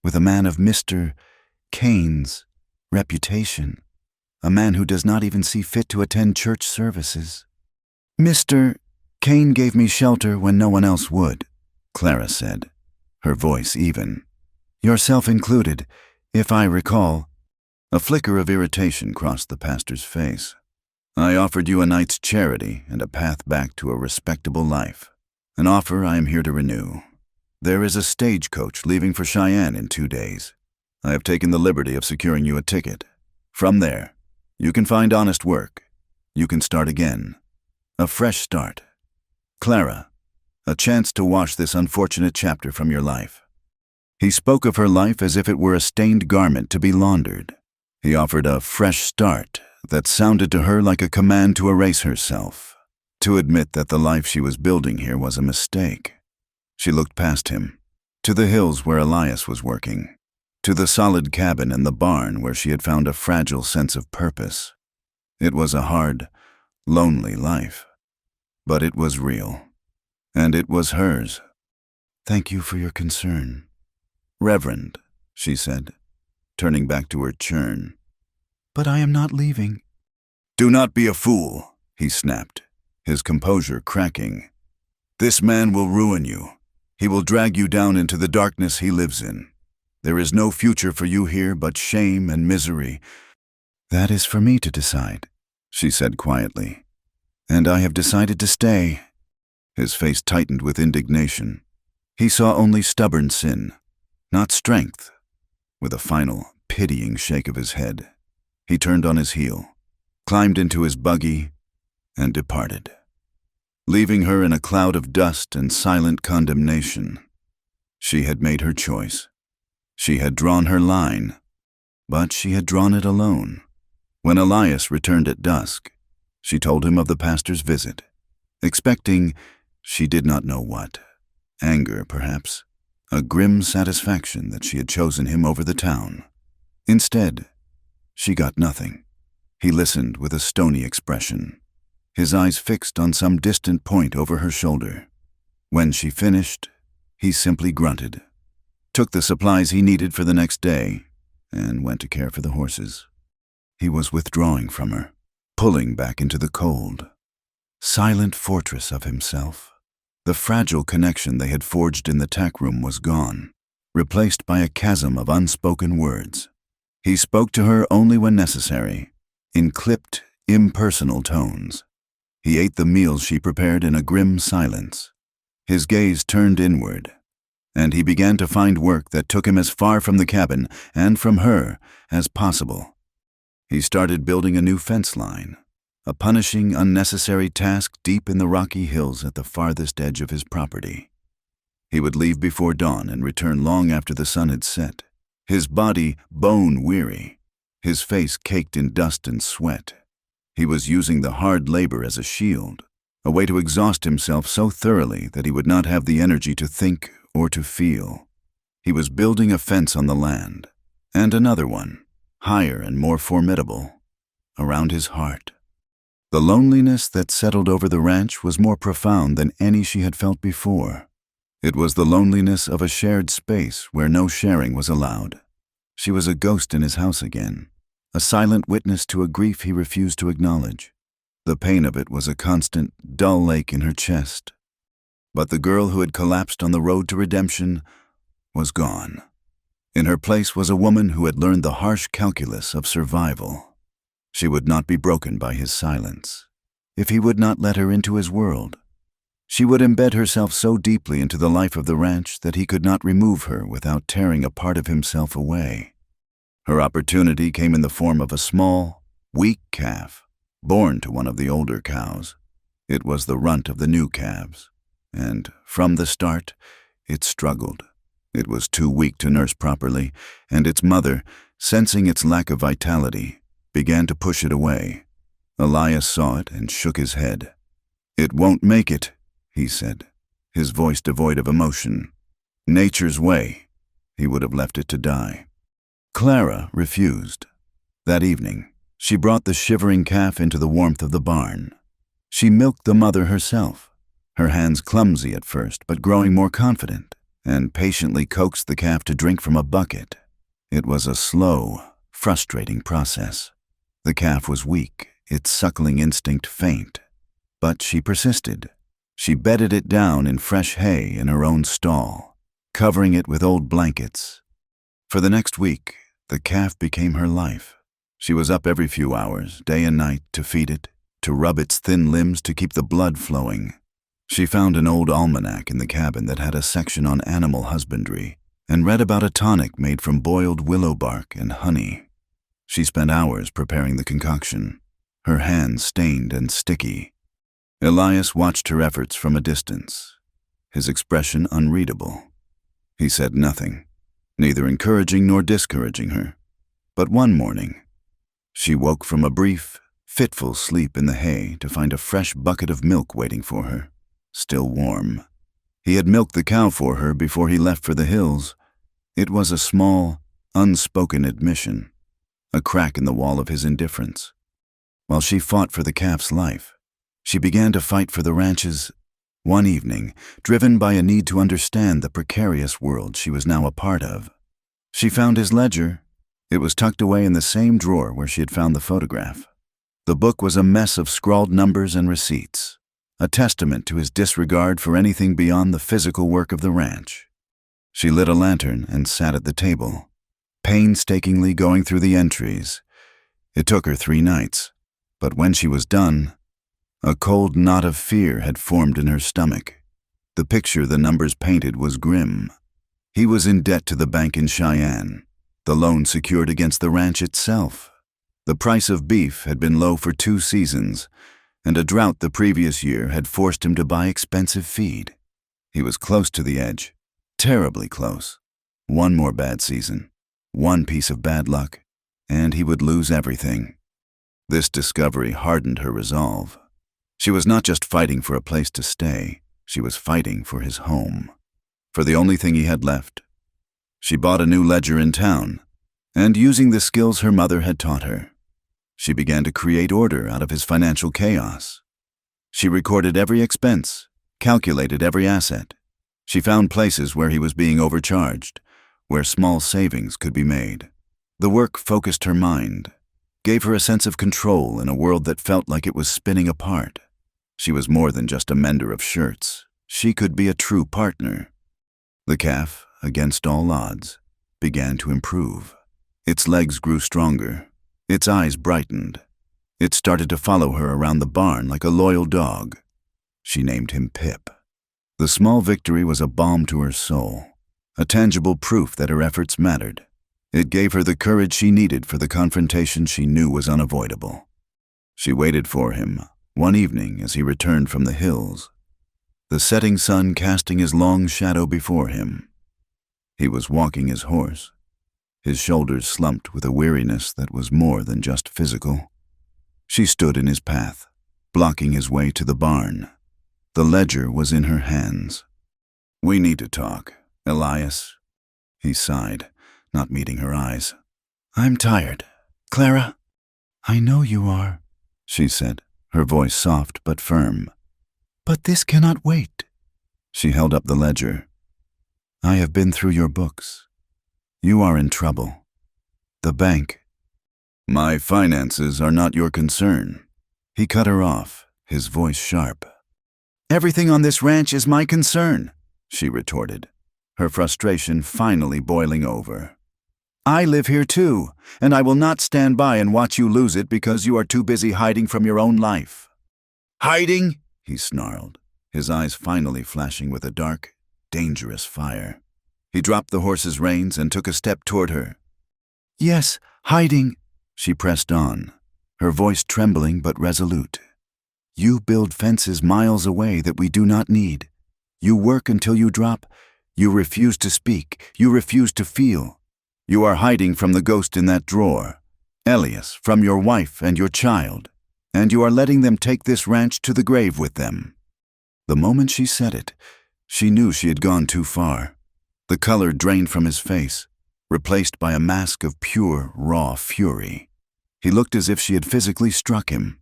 with a man of Mr. Kane's reputation, a man who does not even see fit to attend church services." "Mr. Kane gave me shelter when no one else would," Clara said, her voice even. "Yourself included, if I recall." A flicker of irritation crossed the pastor's face. "I offered you a night's charity and a path back to a respectable life, an offer I am here to renew. There is a stagecoach leaving for Cheyenne in 2 days. I have taken the liberty of securing you a ticket. From there, you can find honest work. You can start again. A fresh start. Clara, a chance to wash this unfortunate chapter from your life." He spoke of her life as if it were a stained garment to be laundered. He offered a fresh start that sounded to her like a command to erase herself, to admit that the life she was building here was a mistake. She looked past him, to the hills where Elias was working, to the solid cabin and the barn where she had found a fragile sense of purpose. It was a hard, lonely life, but it was real, and it was hers. "Thank you for your concern, Reverend," she said, turning back to her churn. "But I am not leaving." "Do not be a fool," he snapped, his composure cracking. This man will ruin you. He will drag you down into the darkness he lives in. There is no future for you here but shame and misery." "That is for me to decide," she said quietly. "And I have decided to stay." His face tightened with indignation. He saw only stubborn sin, not strength. With a final, pitying shake of his head, he turned on his heel, climbed into his buggy, and departed, leaving her in a cloud of dust and silent condemnation. She had made her choice. She had drawn her line, but she had drawn it alone. When Elias returned at dusk, she told him of the pastor's visit, expecting she did not know what. Anger, perhaps, a grim satisfaction that she had chosen him over the town. Instead, she got nothing. He listened with a stony expression, his eyes fixed on some distant point over her shoulder. When she finished, he simply grunted, took the supplies he needed for the next day, and went to care for the horses. He was withdrawing from her, pulling back into the cold, silent fortress of himself. The fragile connection they had forged in the tack room was gone, replaced by a chasm of unspoken words. He spoke to her only when necessary, in clipped, impersonal tones. He ate the meals she prepared in a grim silence. His gaze turned inward, and he began to find work that took him as far from the cabin and from her as possible. He started building a new fence line, a punishing, unnecessary task deep in the rocky hills at the farthest edge of his property. He would leave before dawn and return long after the sun had set, his body bone-weary, his face caked in dust and sweat. He was using the hard labor as a shield, a way to exhaust himself so thoroughly that he would not have the energy to think or to feel. He was building a fence on the land, and another one, higher and more formidable, around his heart. The loneliness that settled over the ranch was more profound than any she had felt before. It was the loneliness of a shared space where no sharing was allowed. She was a ghost in his house again, a silent witness to a grief he refused to acknowledge. The pain of it was a constant, dull ache in her chest. But the girl who had collapsed on the road to redemption was gone. In her place was a woman who had learned the harsh calculus of survival. She would not be broken by his silence. If he would not let her into his world, she would embed herself so deeply into the life of the ranch that he could not remove her without tearing a part of himself away. Her opportunity came in the form of a small, weak calf, born to one of the older cows. It was the runt of the new calves, and from the start, it struggled. It was too weak to nurse properly, and its mother, sensing its lack of vitality, began to push it away. Elias saw it and shook his head. "It won't make it," he said, his voice devoid of emotion. "Nature's way. He would have left it to die." Clara refused. That evening, she brought the shivering calf into the warmth of the barn. She milked the mother herself, her hands clumsy at first but growing more confident, and patiently coaxed the calf to drink from a bucket. It was a slow, frustrating process. The calf was weak, its suckling instinct faint, but she persisted. She bedded it down in fresh hay in her own stall, covering it with old blankets. For the next week, the calf became her life. She was up every few hours, day and night, to feed it, to rub its thin limbs to keep the blood flowing. She found an old almanac in the cabin that had a section on animal husbandry, and read about a tonic made from boiled willow bark and honey. She spent hours preparing the concoction, her hands stained and sticky. Elias watched her efforts from a distance, his expression unreadable. He said nothing, neither encouraging nor discouraging her. But one morning, she woke from a brief, fitful sleep in the hay to find a fresh bucket of milk waiting for her, still warm. He had milked the cow for her before he left for the hills. It was a small, unspoken admission, a crack in the wall of his indifference. While she fought for the calf's life, she began to fight for the ranch's. One evening, driven by a need to understand the precarious world she was now a part of, she found his ledger. It was tucked away in the same drawer where she had found the photograph. The book was a mess of scrawled numbers and receipts, a testament to his disregard for anything beyond the physical work of the ranch. She lit a lantern and sat at the table, painstakingly going through the entries. It took her 3 nights, but when she was done, a cold knot of fear had formed in her stomach. The picture the numbers painted was grim. He was in debt to the bank in Cheyenne, the loan secured against the ranch itself. The price of beef had been low for 2 seasons, and a drought the previous year had forced him to buy expensive feed. He was close to the edge, terribly close. One more bad season, one piece of bad luck, and he would lose everything. This discovery hardened her resolve. She was not just fighting for a place to stay, she was fighting for his home, for the only thing he had left. She bought a new ledger in town, and using the skills her mother had taught her, she began to create order out of his financial chaos. She recorded every expense, calculated every asset. She found places where he was being overcharged, where small savings could be made. The work focused her mind, gave her a sense of control in a world that felt like it was spinning apart. She was more than just a mender of shirts. She could be a true partner. The calf, against all odds, began to improve. Its legs grew stronger. Its eyes brightened. It started to follow her around the barn like a loyal dog. She named him Pip. The small victory was a balm to her soul, a tangible proof that her efforts mattered. It gave her the courage she needed for the confrontation she knew was unavoidable. She waited for him one evening as he returned from the hills, the setting sun casting his long shadow before him. He was walking his horse, his shoulders slumped with a weariness that was more than just physical. She stood in his path, blocking his way to the barn. The ledger was in her hands. "We need to talk, Elias," he sighed, not meeting her eyes. "I'm tired, Clara." "I know you are," she said, her voice soft but firm. "But this cannot wait." She held up the ledger. "I have been through your books. You are in trouble. The bank." "My finances are not your concern." He cut her off, his voice sharp. "Everything on this ranch is my concern," she retorted, her frustration finally boiling over. "I live here too, and I will not stand by and watch you lose it because you are too busy hiding from your own life." "Hiding?" he snarled, his eyes finally flashing with a dark, dangerous fire. He dropped the horse's reins and took a step toward her. "Yes, hiding," she pressed on, her voice trembling but resolute. "You build fences miles away that we do not need. You work until you drop. You refuse to speak. You refuse to feel. You are hiding from the ghost in that drawer, Elias, from your wife and your child, and you are letting them take this ranch to the grave with them." The moment she said it, she knew she had gone too far. The color drained from his face, replaced by a mask of pure, raw fury. He looked as if she had physically struck him.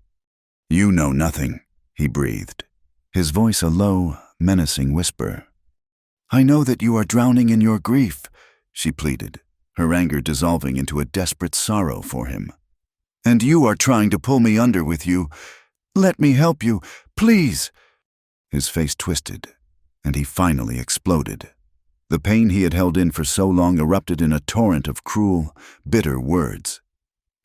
"You know nothing," he breathed, his voice a low, menacing whisper. "I know that you are drowning in your grief," she pleaded, her anger dissolving into a desperate sorrow for him. "And you are trying to pull me under with you. Let me help you, please." His face twisted, and he finally exploded. The pain he had held in for so long erupted in a torrent of cruel, bitter words.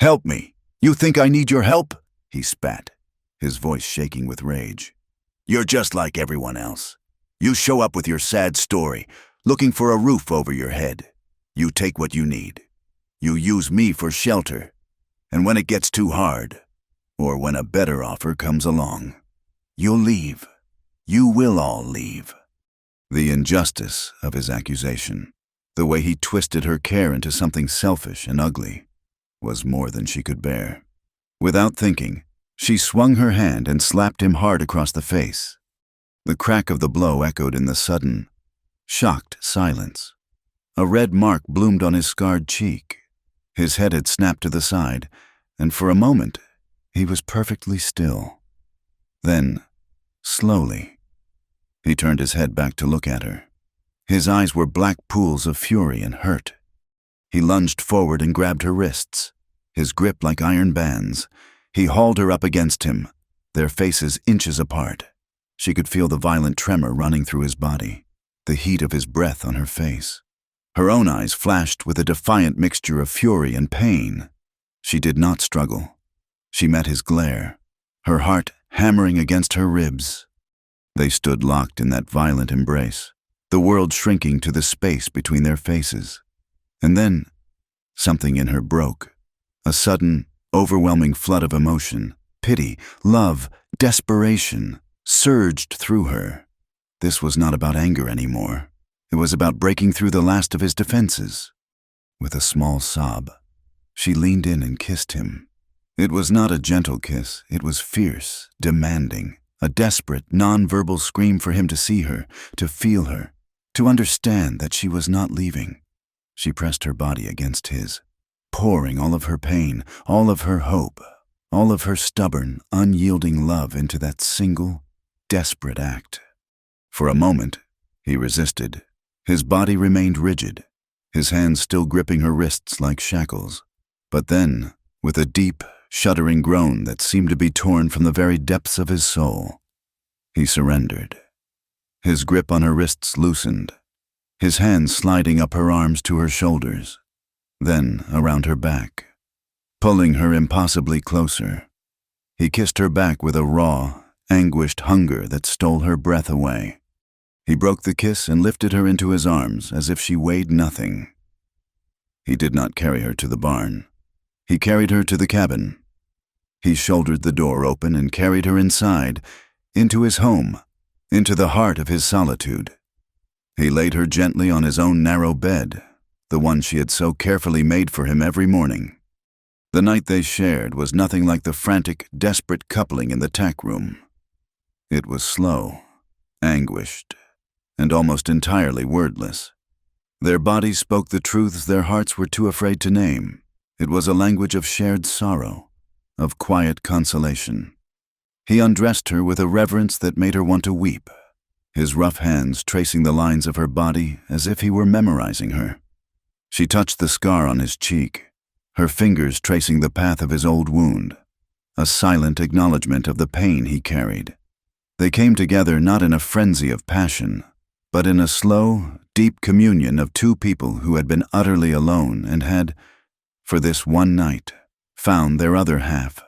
"Help me! You think I need your help?" he spat, his voice shaking with rage. "You're just like everyone else. You show up with your sad story, looking for a roof over your head. You take what you need. You use me for shelter. And when it gets too hard, or when a better offer comes along, you'll leave. You will all leave." The injustice of his accusation, the way he twisted her care into something selfish and ugly, was more than she could bear. Without thinking, she swung her hand and slapped him hard across the face. The crack of the blow echoed in the sudden, shocked silence. A red mark bloomed on his scarred cheek. His head had snapped to the side, and for a moment, he was perfectly still. Then, slowly, he turned his head back to look at her. His eyes were black pools of fury and hurt. He lunged forward and grabbed her wrists, his grip like iron bands. He hauled her up against him, their faces inches apart. She could feel the violent tremor running through his body, the heat of his breath on her face. Her own eyes flashed with a defiant mixture of fury and pain. She did not struggle. She met his glare, her heart hammering against her ribs. They stood locked in that violent embrace, the world shrinking to the space between their faces. And then, something in her broke. A sudden, overwhelming flood of emotion, pity, love, desperation, surged through her. This was not about anger anymore. It was about breaking through the last of his defenses. With a small sob, she leaned in and kissed him. It was not a gentle kiss. It was fierce, demanding, a desperate, non-verbal scream for him to see her, to feel her, to understand that she was not leaving. She pressed her body against his, pouring all of her pain, all of her hope, all of her stubborn, unyielding love into that single, desperate act. For a moment, he resisted. His body remained rigid, his hands still gripping her wrists like shackles. But then, with a deep, shuddering groan that seemed to be torn from the very depths of his soul, he surrendered. His grip on her wrists loosened, his hands sliding up her arms to her shoulders, then around her back, pulling her impossibly closer. He kissed her back with a raw, anguished hunger that stole her breath away. He broke the kiss and lifted her into his arms as if she weighed nothing. He did not carry her to the barn. He carried her to the cabin. He shouldered the door open and carried her inside, into his home, into the heart of his solitude. He laid her gently on his own narrow bed, the one she had so carefully made for him every morning. The night they shared was nothing like the frantic, desperate coupling in the tack room. It was slow, anguished, and almost entirely wordless. Their bodies spoke the truths their hearts were too afraid to name. It was a language of shared sorrow, of quiet consolation. He undressed her with a reverence that made her want to weep, his rough hands tracing the lines of her body as if he were memorizing her. She touched the scar on his cheek, her fingers tracing the path of his old wound, a silent acknowledgement of the pain he carried. They came together not in a frenzy of passion, but in a slow, deep communion of two people who had been utterly alone and had, for this one night, found their other half.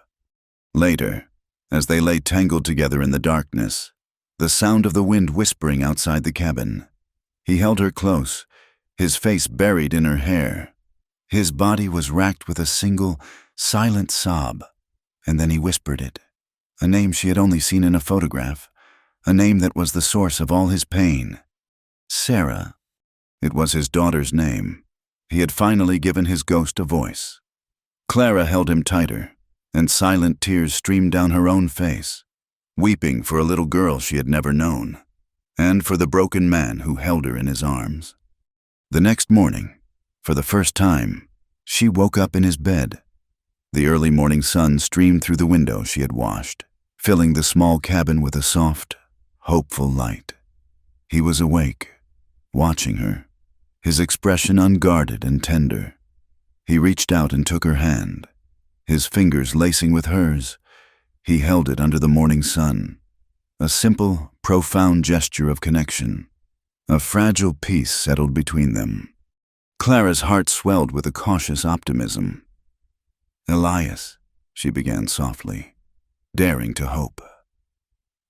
Later, as they lay tangled together in the darkness, the sound of the wind whispering outside the cabin, he held her close, his face buried in her hair. His body was racked with a single, silent sob, and then he whispered it, a name she had only seen in a photograph, a name that was the source of all his pain. Sarah. It was his daughter's name. He had finally given his ghost a voice. Clara held him tighter, and silent tears streamed down her own face, weeping for a little girl she had never known, and for the broken man who held her in his arms. The next morning, for the first time, she woke up in his bed. The early morning sun streamed through the window she had washed, filling the small cabin with a soft, hopeful light. He was awake, watching her, his expression unguarded and tender. He reached out and took her hand, his fingers lacing with hers. He held it under the morning sun, a simple, profound gesture of connection. A fragile peace settled between them. Clara's heart swelled with a cautious optimism. "Elias," she began softly, daring to hope.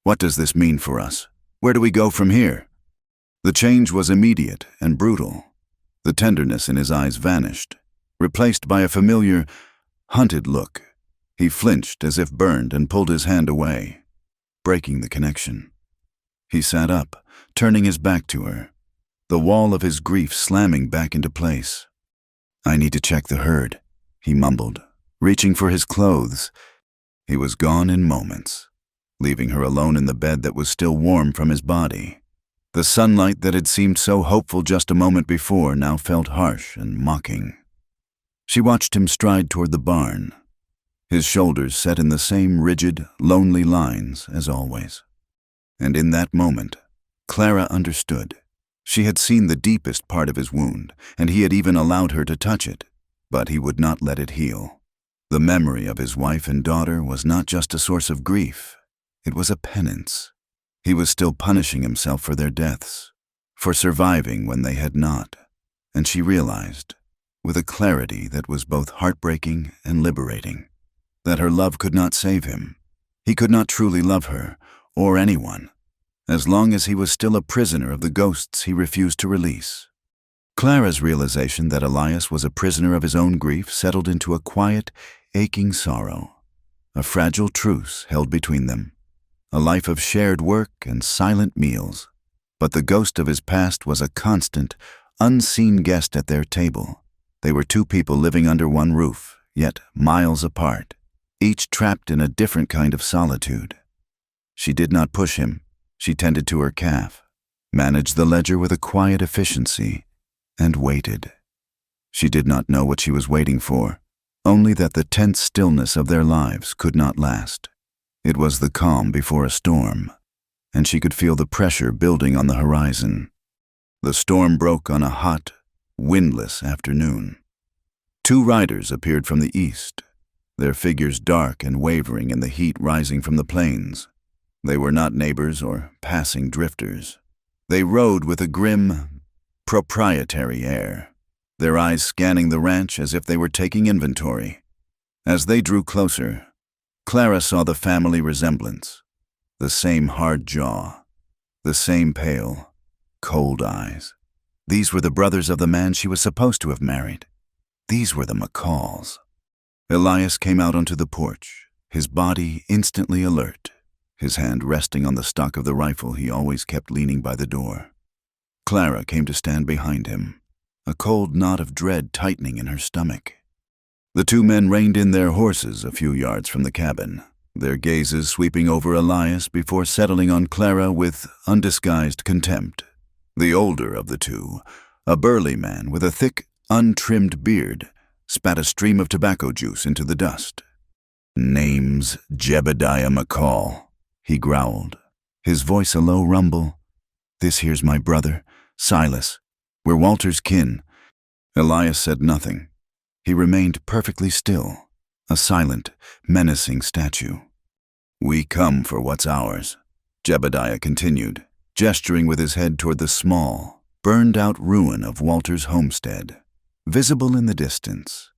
"What does this mean for us? Where do we go from here?" The change was immediate and brutal. The tenderness in his eyes vanished, replaced by a familiar, hunted look. He flinched as if burned and pulled his hand away, breaking the connection. He sat up, turning his back to her, the wall of his grief slamming back into place. "I need to check the herd," he mumbled, reaching for his clothes. He was gone in moments, leaving her alone in the bed that was still warm from his body. The sunlight that had seemed so hopeful just a moment before now felt harsh and mocking. She watched him stride toward the barn, his shoulders set in the same rigid, lonely lines as always. And in that moment, Clara understood. She had seen the deepest part of his wound, and he had even allowed her to touch it, but he would not let it heal. The memory of his wife and daughter was not just a source of grief, it was a penance. He was still punishing himself for their deaths, for surviving when they had not, and she realized, with a clarity that was both heartbreaking and liberating, that her love could not save him. He could not truly love her, or anyone, as long as he was still a prisoner of the ghosts he refused to release. Clara's realization that Elias was a prisoner of his own grief settled into a quiet, aching sorrow, a fragile truce held between them, a life of shared work and silent meals. But the ghost of his past was a constant, unseen guest at their table. They were two people living under one roof, yet miles apart, each trapped in a different kind of solitude. She did not push him. She tended to her calf, managed the ledger with a quiet efficiency, and waited. She did not know what she was waiting for, only that the tense stillness of their lives could not last. It was the calm before a storm, and she could feel the pressure building on the horizon. The storm broke on a hot, windless afternoon. Two riders appeared from the east, their figures dark and wavering in the heat rising from the plains. They were not neighbors or passing drifters. They rode with a grim, proprietary air, their eyes scanning the ranch as if they were taking inventory. As they drew closer, Clara saw the family resemblance, the same hard jaw, the same pale, cold eyes. These were the brothers of the man she was supposed to have married. These were the McCalls. Elias came out onto the porch, his body instantly alert, his hand resting on the stock of the rifle he always kept leaning by the door. Clara came to stand behind him, a cold knot of dread tightening in her stomach. The two men reined in their horses a few yards from the cabin, their gazes sweeping over Elias before settling on Clara with undisguised contempt. The older of the two, a burly man with a thick, untrimmed beard, spat a stream of tobacco juice into the dust. "Name's Jebediah McCall," he growled, his voice a low rumble. "This here's my brother, Silas. We're Walter's kin." Elias said nothing. He remained perfectly still, a silent, menacing statue. "We come for what's ours," Jebediah continued, gesturing with his head toward the small, burned-out ruin of Walter's homestead, visible in the distance.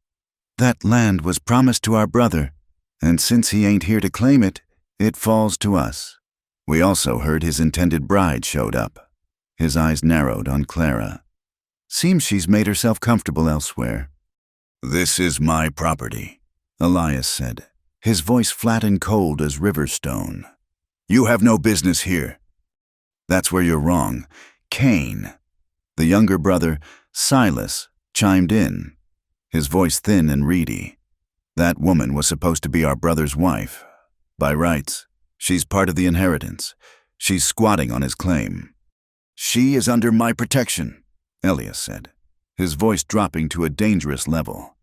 "That land was promised to our brother, and since he ain't here to claim it, it falls to us. We also heard his intended bride showed up." His eyes narrowed on Clara. "Seems she's made herself comfortable elsewhere." "This is my property," Elias said, his voice flat and cold as river stone. "You have no business here." "That's where you're wrong. Cain." The younger brother, Silas, chimed in, his voice thin and reedy. "That woman was supposed to be our brother's wife. By rights, she's part of the inheritance. She's squatting on his claim." "She is under my protection," Elias said, his voice dropping to a dangerous level.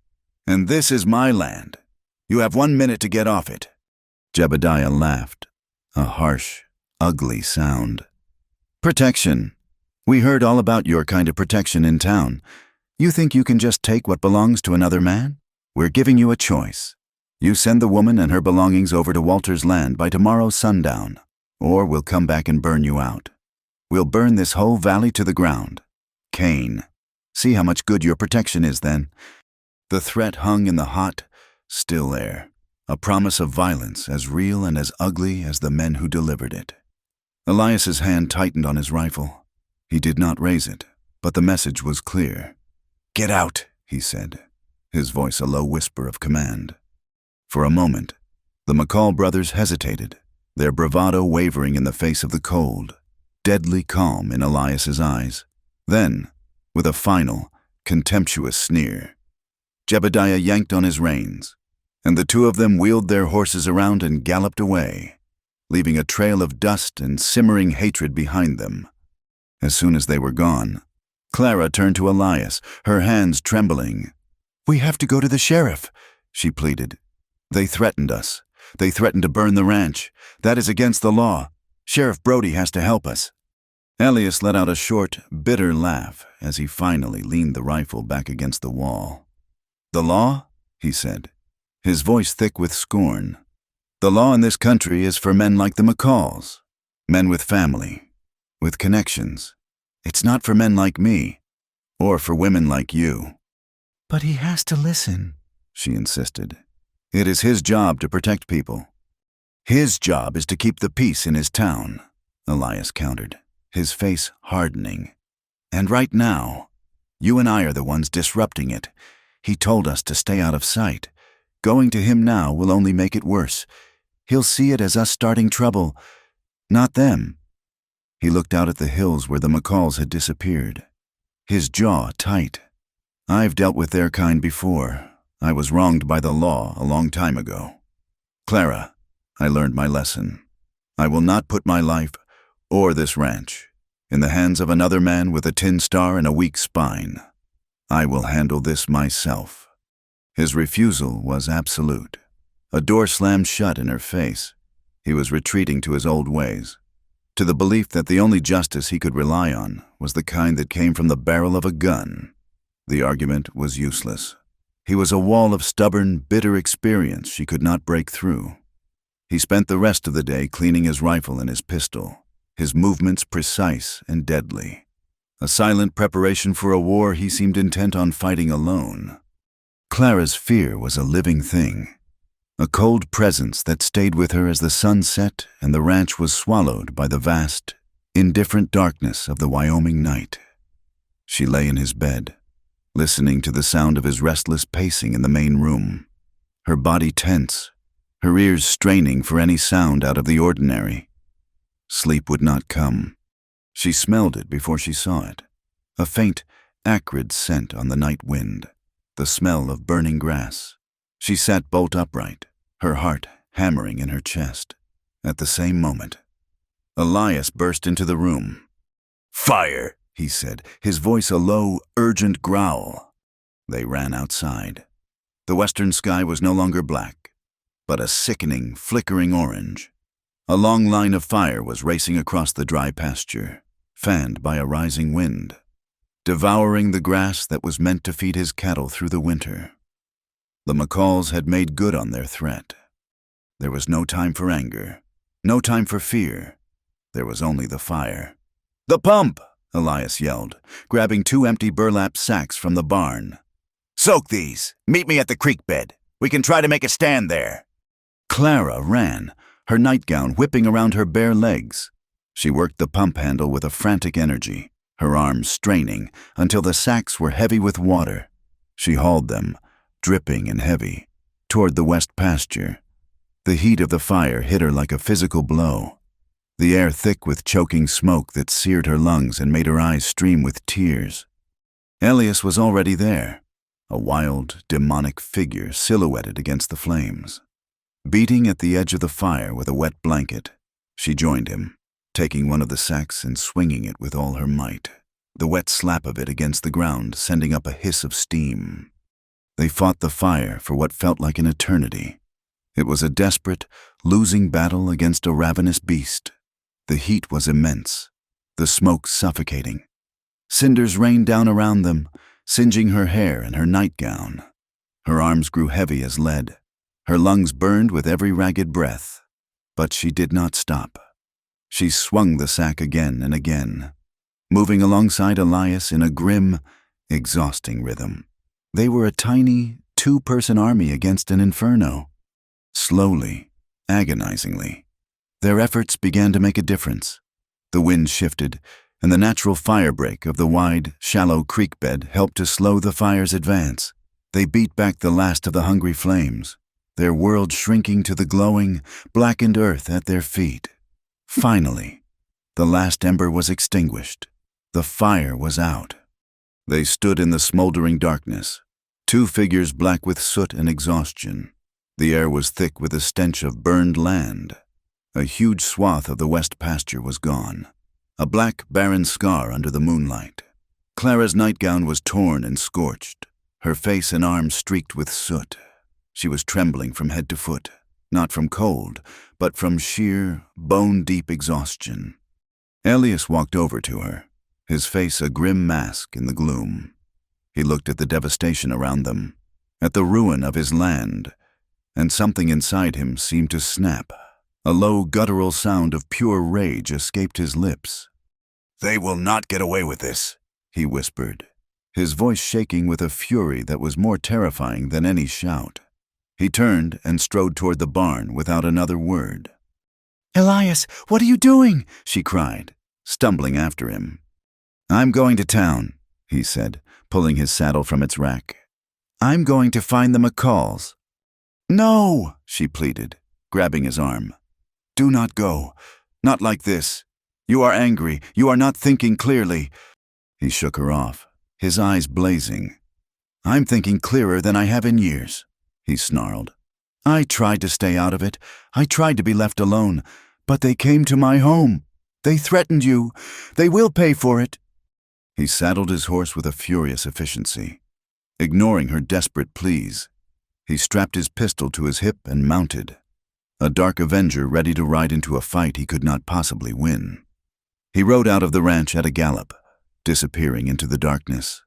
"And this is my land. You have 1 minute to get off it." Jebediah laughed, a harsh, ugly sound. "Protection. We heard all about your kind of protection in town. You think you can just take what belongs to another man? We're giving you a choice. You send the woman and her belongings over to Walter's land by tomorrow's sundown, or we'll come back and burn you out. We'll burn this whole valley to the ground. Cain. See how much good your protection is then." The threat hung in the hot, still air, a promise of violence as real and as ugly as the men who delivered it. Elias's hand tightened on his rifle. He did not raise it, but the message was clear. "Get out," he said, his voice a low whisper of command. For a moment, the McCall brothers hesitated, their bravado wavering in the face of the cold, deadly calm in Elias's eyes. Then, with a final, contemptuous sneer, Jebediah yanked on his reins, and the two of them wheeled their horses around and galloped away, leaving a trail of dust and simmering hatred behind them. As soon as they were gone, Clara turned to Elias, her hands trembling. "We have to go to the sheriff," she pleaded. "They threatened us. They threatened to burn the ranch. That is against the law. Sheriff Brody has to help us." Elias let out a short, bitter laugh as he finally leaned the rifle back against the wall. "The law?" he said, his voice thick with scorn. "The law in this country is for men like the McCalls. Men with family, with connections. It's not for men like me, or for women like you. But he has to listen, she insisted. It is his job to protect people. His job is to keep the peace in his town, Elias countered, his face hardening. And right now, you and I are the ones disrupting it. He told us to stay out of sight. Going to him now will only make it worse. He'll see it as us starting trouble, not them. He looked out at the hills where the McCalls had disappeared, his jaw tight. I've dealt with their kind before. I was wronged by the law a long time ago. Clara, I learned my lesson. I will not put my life, or this ranch, in the hands of another man with a tin star and a weak spine. I will handle this myself. His refusal was absolute. A door slammed shut in her face. He was retreating to his old ways, to the belief that the only justice he could rely on was the kind that came from the barrel of a gun. The argument was useless. He was a wall of stubborn, bitter experience she could not break through. He spent the rest of the day cleaning his rifle and his pistol, his movements precise and deadly. A silent preparation for a war he seemed intent on fighting alone. Clara's fear was a living thing, a cold presence that stayed with her as the sun set and the ranch was swallowed by the vast, indifferent darkness of the Wyoming night. She lay in his bed, listening to the sound of his restless pacing in the main room, her body tense, her ears straining for any sound out of the ordinary. Sleep would not come. She smelled it before she saw it, a faint, acrid scent on the night wind, the smell of burning grass. She sat bolt upright, her heart hammering in her chest. At the same moment, Elias burst into the room. "Fire!" he said, his voice a low, urgent growl. They ran outside. The western sky was no longer black, but a sickening, flickering orange. A long line of fire was racing across the dry pasture, fanned by a rising wind, devouring the grass that was meant to feed his cattle through the winter. The McCalls had made good on their threat. There was no time for anger, no time for fear. There was only the fire. "The pump!" Elias yelled, grabbing 2 empty burlap sacks from the barn. "Soak these. Meet me at the creek bed. We can try to make a stand there." Clara ran, her nightgown whipping around her bare legs. She worked the pump handle with a frantic energy, her arms straining until the sacks were heavy with water. She hauled them, dripping and heavy, toward the west pasture. The heat of the fire hit her like a physical blow, the air thick with choking smoke that seared her lungs and made her eyes stream with tears. Elias was already there, a wild, demonic figure silhouetted against the flames. Beating at the edge of the fire with a wet blanket, she joined him, taking one of the sacks and swinging it with all her might, the wet slap of it against the ground sending up a hiss of steam. They fought the fire for what felt like an eternity. It was a desperate, losing battle against a ravenous beast. The heat was immense, the smoke suffocating. Cinders rained down around them, singeing her hair and her nightgown. Her arms grew heavy as lead. Her lungs burned with every ragged breath. But she did not stop. She swung the sack again and again, moving alongside Elias in a grim, exhausting rhythm. They were a tiny, 2-person army against an inferno. Slowly, agonizingly, their efforts began to make a difference. The wind shifted, and the natural fire break of the wide, shallow creek bed helped to slow the fire's advance. They beat back the last of the hungry flames, their world shrinking to the glowing, blackened earth at their feet. Finally, the last ember was extinguished. The fire was out. They stood in the smoldering darkness, 2 figures black with soot and exhaustion. The air was thick with the stench of burned land. A huge swath of the west pasture was gone, a black, barren scar under the moonlight. Clara's nightgown was torn and scorched, her face and arms streaked with soot. She was trembling from head to foot, not from cold, but from sheer, bone-deep exhaustion. Elias walked over to her, his face a grim mask in the gloom. He looked at the devastation around them, at the ruin of his land, and something inside him seemed to snap. A low, guttural sound of pure rage escaped his lips. "They will not get away with this," he whispered, his voice shaking with a fury that was more terrifying than any shout. He turned and strode toward the barn without another word. "Elias, what are you doing?" she cried, stumbling after him. "I'm going to town," he said, pulling his saddle from its rack. "I'm going to find the McCalls." "No," she pleaded, grabbing his arm. "Do not go. Not like this. You are angry. You are not thinking clearly." He shook her off, his eyes blazing. "I'm thinking clearer than I have in years," he snarled. "I tried to stay out of it. I tried to be left alone. But they came to my home. They threatened you. They will pay for it." He saddled his horse with a furious efficiency. Ignoring her desperate pleas, he strapped his pistol to his hip and mounted, a dark avenger ready to ride into a fight he could not possibly win. He rode out of the ranch at a gallop, disappearing into the darkness,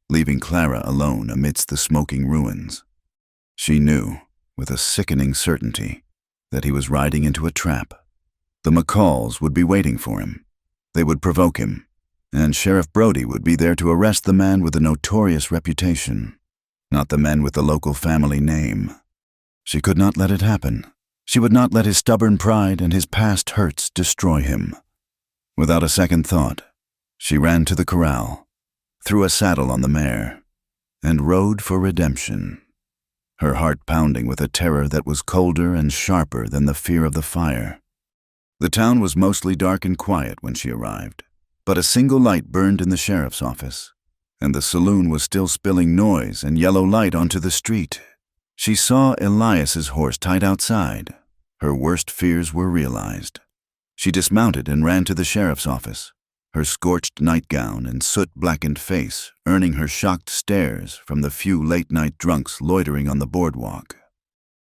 leaving Clara alone amidst the smoking ruins. She knew, with a sickening certainty, that he was riding into a trap. The McCalls would be waiting for him. They would provoke him, and Sheriff Brody would be there to arrest the man with a notorious reputation, not the men with the local family name. She could not let it happen. She would not let his stubborn pride and his past hurts destroy him. Without a second thought, she ran to the corral, threw a saddle on the mare, and rode for redemption, her heart pounding with a terror that was colder and sharper than the fear of the fire. The town was mostly dark and quiet when she arrived, but a single light burned in the sheriff's office, and the saloon was still spilling noise and yellow light onto the street. She saw Elias's horse tied outside. Her worst fears were realized. She dismounted and ran to the sheriff's office, her scorched nightgown and soot-blackened face earning her shocked stares from the few late-night drunks loitering on the boardwalk.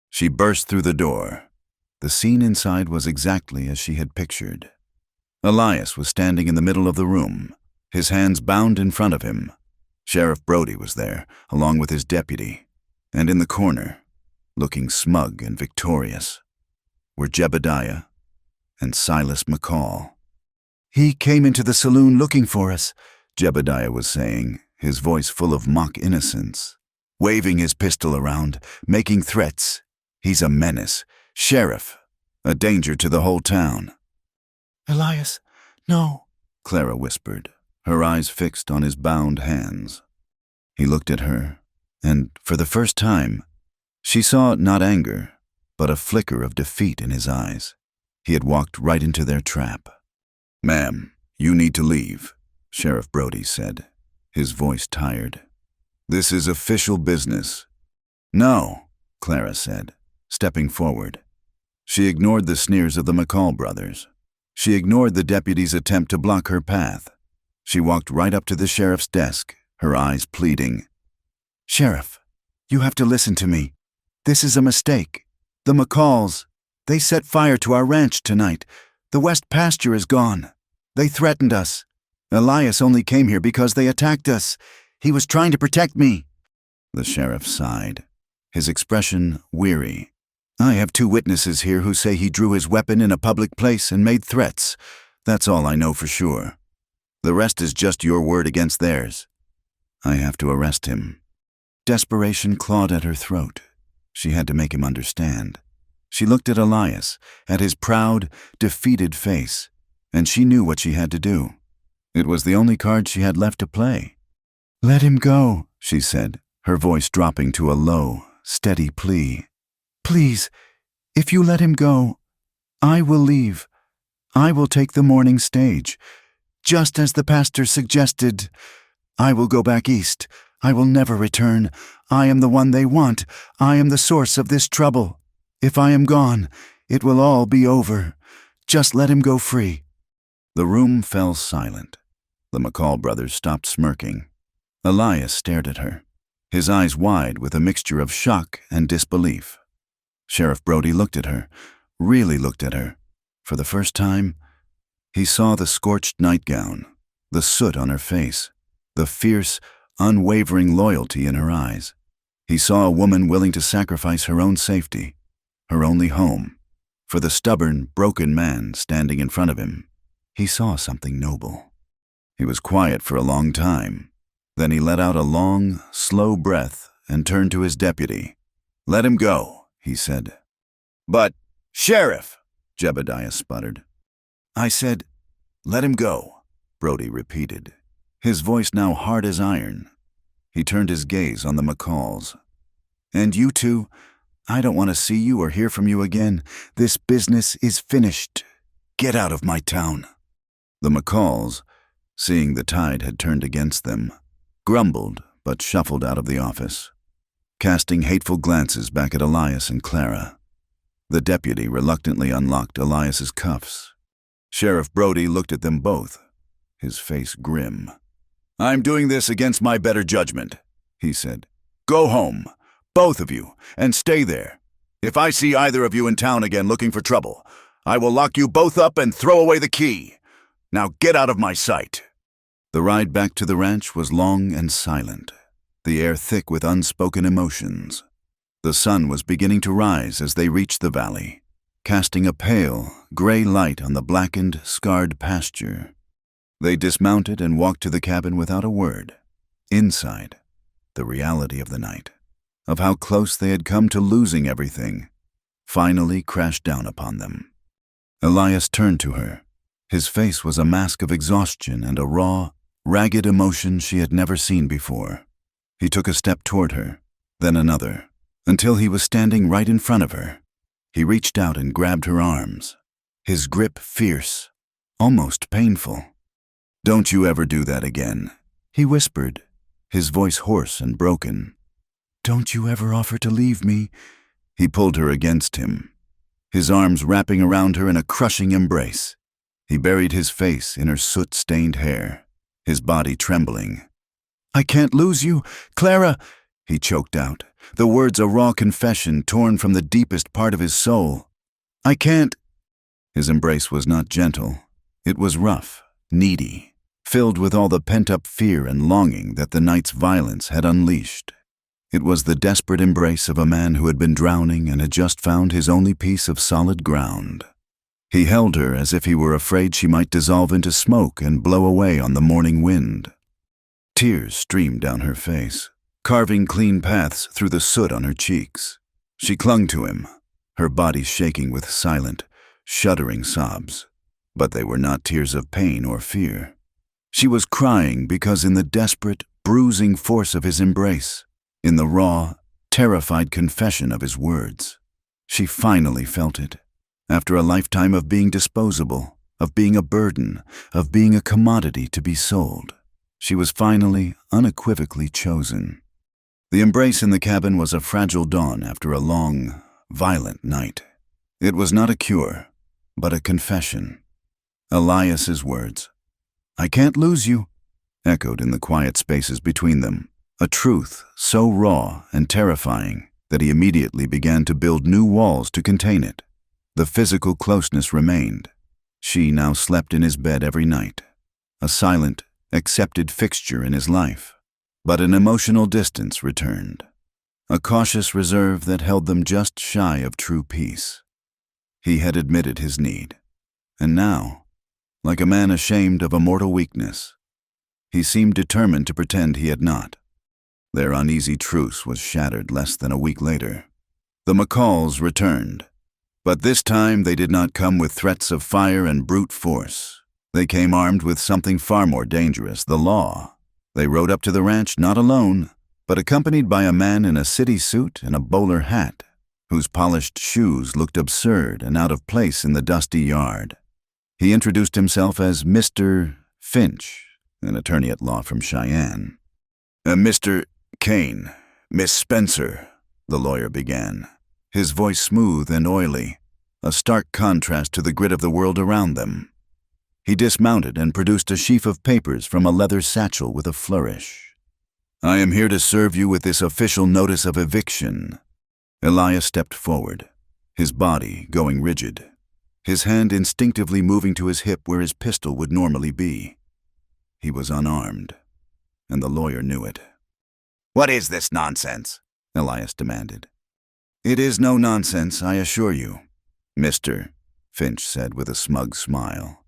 She burst through the door. The scene inside was exactly as she had pictured. Elias was standing in the middle of the room, his hands bound in front of him. Sheriff Brody was there, along with his deputy, and in the corner, looking smug and victorious, were Jebediah and Silas McCall. "He came into the saloon looking for us," Jebediah was saying, his voice full of mock innocence, waving his pistol around, making threats. "He's a menace. Sheriff, a danger to the whole town." "Elias, no," Clara whispered, her eyes fixed on his bound hands. He looked at her, and for the first time, she saw not anger, but a flicker of defeat in his eyes. He had walked right into their trap. "Ma'am, you need to leave," Sheriff Brody said, his voice tired. "This is official business." "No," Clara said, stepping forward. She ignored the sneers of the McCall brothers. She ignored the deputy's attempt to block her path. She walked right up to the sheriff's desk, her eyes pleading. "Sheriff, you have to listen to me. This is a mistake. The McCalls, they set fire to our ranch tonight. The west pasture is gone. They threatened us. Elias only came here because they attacked us. He was trying to protect me." The sheriff sighed, his expression weary. "I have 2 witnesses here who say he drew his weapon in a public place and made threats. That's all I know for sure. The rest is just your word against theirs. I have to arrest him." Desperation clawed at her throat. She had to make him understand. She looked at Elias, at his proud, defeated face, and she knew what she had to do. It was the only card she had left to play. "Let him go," she said, her voice dropping to a low, steady plea. "Please, if you let him go, I will leave. I will take the morning stage. Just as the pastor suggested. I will go back east. I will never return. I am the one they want. I am the source of this trouble. If I am gone, it will all be over. Just let him go free." The room fell silent. The McCall brothers stopped smirking. Elias stared at her, his eyes wide with a mixture of shock and disbelief. Sheriff Brody looked at her, really looked at her. For the first time, he saw the scorched nightgown, the soot on her face, the fierce, unwavering loyalty in her eyes. He saw a woman willing to sacrifice her own safety, her only home, For the stubborn, broken man standing in front of him, he saw something noble. He was quiet for a long time. Then he let out a long, slow breath and turned to his deputy. "Let him go," he said. "But, Sheriff," Jebediah sputtered. "I said, let him go," Brody repeated, his voice now hard as iron. He turned his gaze on the McCalls. "And you two, I don't want to see you or hear from you again. This business is finished. Get out of my town." The McCalls, seeing the tide had turned against them, grumbled but shuffled out of the office, casting hateful glances back at Elias and Clara. The deputy reluctantly unlocked Elias's cuffs. Sheriff Brody looked at them both, his face grim. "I'm doing this against my better judgment," he said. "Go home, both of you, and stay there. If I see either of you in town again looking for trouble, I will lock you both up and throw away the key. Now get out of my sight." The ride back to the ranch was long and silent, the air thick with unspoken emotions. The sun was beginning to rise as they reached the valley, casting a pale, gray light on the blackened, scarred pasture. They dismounted and walked to the cabin without a word. Inside, the reality of the night, of how close they had come to losing everything, finally crashed down upon them. Elias turned to her. His face was a mask of exhaustion and a raw, ragged emotion she had never seen before. He took a step toward her, then another, until he was standing right in front of her. He reached out and grabbed her arms, his grip fierce, almost painful. "Don't you ever do that again," he whispered, his voice hoarse and broken. "Don't you ever offer to leave me?" He pulled her against him, his arms wrapping around her in a crushing embrace. He buried his face in her soot-stained hair, his body trembling. "I can't lose you, Clara," he choked out, the words a raw confession torn from the deepest part of his soul. "I can't." His embrace was not gentle. It was rough, needy, filled with all the pent-up fear and longing that the night's violence had unleashed. It was the desperate embrace of a man who had been drowning and had just found his only piece of solid ground. He held her as if he were afraid she might dissolve into smoke and blow away on the morning wind. Tears streamed down her face, carving clean paths through the soot on her cheeks. She clung to him, her body shaking with silent, shuddering sobs. But they were not tears of pain or fear. She was crying because in the desperate, bruising force of his embrace, in the raw, terrified confession of his words, she finally felt it. After a lifetime of being disposable, of being a burden, of being a commodity to be sold, she was finally, unequivocally chosen. The embrace in the cabin was a fragile dawn after a long, violent night. It was not a cure, but a confession. Elias's words, "I can't lose you," echoed in the quiet spaces between them, a truth so raw and terrifying that he immediately began to build new walls to contain it. The physical closeness remained. She now slept in his bed every night, a silent, accepted fixture in his life. But an emotional distance returned, a cautious reserve that held them just shy of true peace. He had admitted his need, and now, like a man ashamed of a mortal weakness, he seemed determined to pretend he had not. Their uneasy truce was shattered less than a week later. The McCalls returned, but this time they did not come with threats of fire and brute force. They came armed with something far more dangerous, the law. They rode up to the ranch not alone, but accompanied by a man in a city suit and a bowler hat, whose polished shoes looked absurd and out of place in the dusty yard. He introduced himself as Mr. Finch, an attorney at law from Cheyenne. "Mr. Kane, Miss Spencer," the lawyer began, his voice smooth and oily, a stark contrast to the grit of the world around them. He dismounted and produced a sheaf of papers from a leather satchel with a flourish. "I am here to serve you with this official notice of eviction." Elias stepped forward, his body going rigid, his hand instinctively moving to his hip where his pistol would normally be. He was unarmed, and the lawyer knew it. "What is this nonsense?" Elias demanded. "It is no nonsense, I assure you. Mr. Finch said with a smug smile.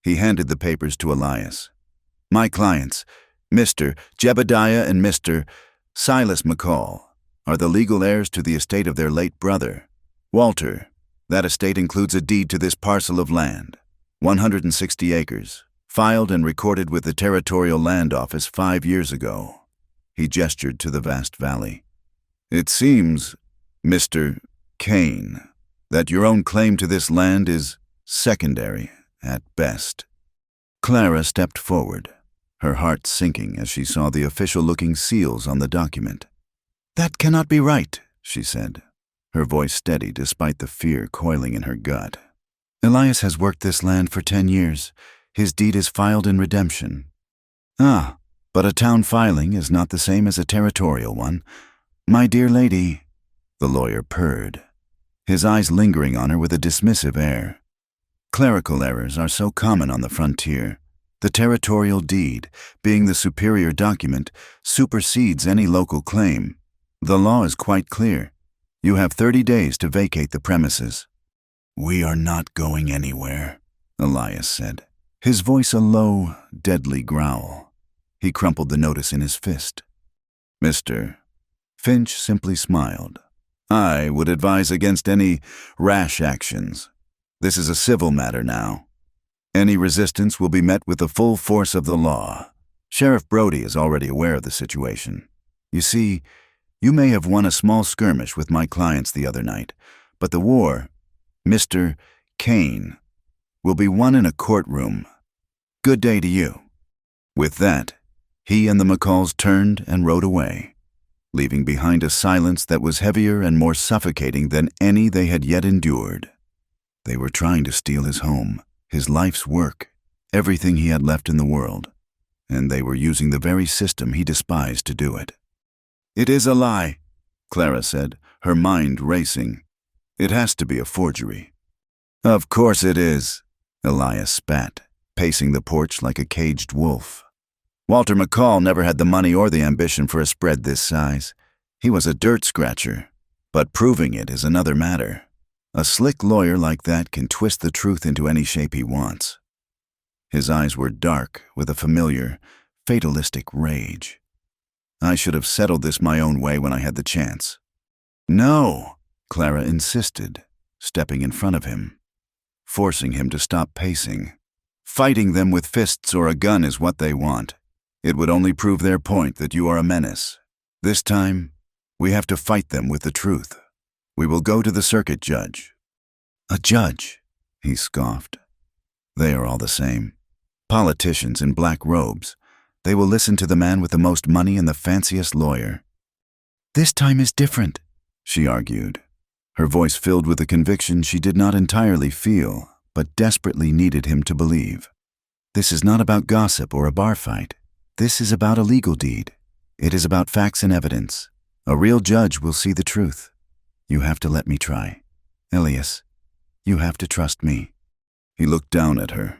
He handed the papers to Elias. My clients, Mr. Jebediah and Mr. Silas McCall, are the legal heirs to the estate of their late brother, Walter. That estate includes a deed to this parcel of land, 160 acres, filed and recorded with the Territorial Land Office 5 years ago. He gestured to the vast valley. It seems, Mr. Kane, that your own claim to this land is secondary at best. Clara stepped forward, her heart sinking as she saw the official-looking seals on the document. That cannot be right, she said, her voice steady despite the fear coiling in her gut. Elias has worked this land for 10 years. His deed is filed in redemption. Ah, but a town filing is not the same as a territorial one. My dear lady, the lawyer purred, his eyes lingering on her with a dismissive air. Clerical errors are so common on the frontier. The territorial deed, being the superior document, supersedes any local claim. The law is quite clear. You have 30 days to vacate the premises. We are not going anywhere, Elias said, his voice a low, deadly growl. He crumpled the notice in his fist. Mr. Finch simply smiled. I would advise against any rash actions. This is a civil matter now. Any resistance will be met with the full force of the law. Sheriff Brody is already aware of the situation. You see, you may have won a small skirmish with my clients the other night, but the war, Mr. Kane, will be won in a courtroom. Good day to you. With that, he and the McCalls turned and rode away, leaving behind a silence that was heavier and more suffocating than any they had yet endured. They were trying to steal his home, his life's work, everything he had left in the world, and they were using the very system he despised to do it. It is a lie, Clara said, her mind racing. It has to be a forgery. Of course it is, Elias spat, pacing the porch like a caged wolf. Walter McCall never had the money or the ambition for a spread this size. He was a dirt scratcher, but proving it is another matter. A slick lawyer like that can twist the truth into any shape he wants. His eyes were dark with a familiar, fatalistic rage. I should have settled this my own way when I had the chance. No, Clara insisted, stepping in front of him, forcing him to stop pacing. Fighting them with fists or a gun is what they want. It would only prove their point that you are a menace. This time, we have to fight them with the truth. We will go to the circuit judge. A judge, he scoffed. They are all the same. Politicians in black robes. They will listen to the man with the most money and the fanciest lawyer. This time is different, she argued, her voice filled with a conviction she did not entirely feel, but desperately needed him to believe. This is not about gossip or a bar fight. This is about a legal deed. It is about facts and evidence. A real judge will see the truth. You have to let me try. Elias, you have to trust me. He looked down at her,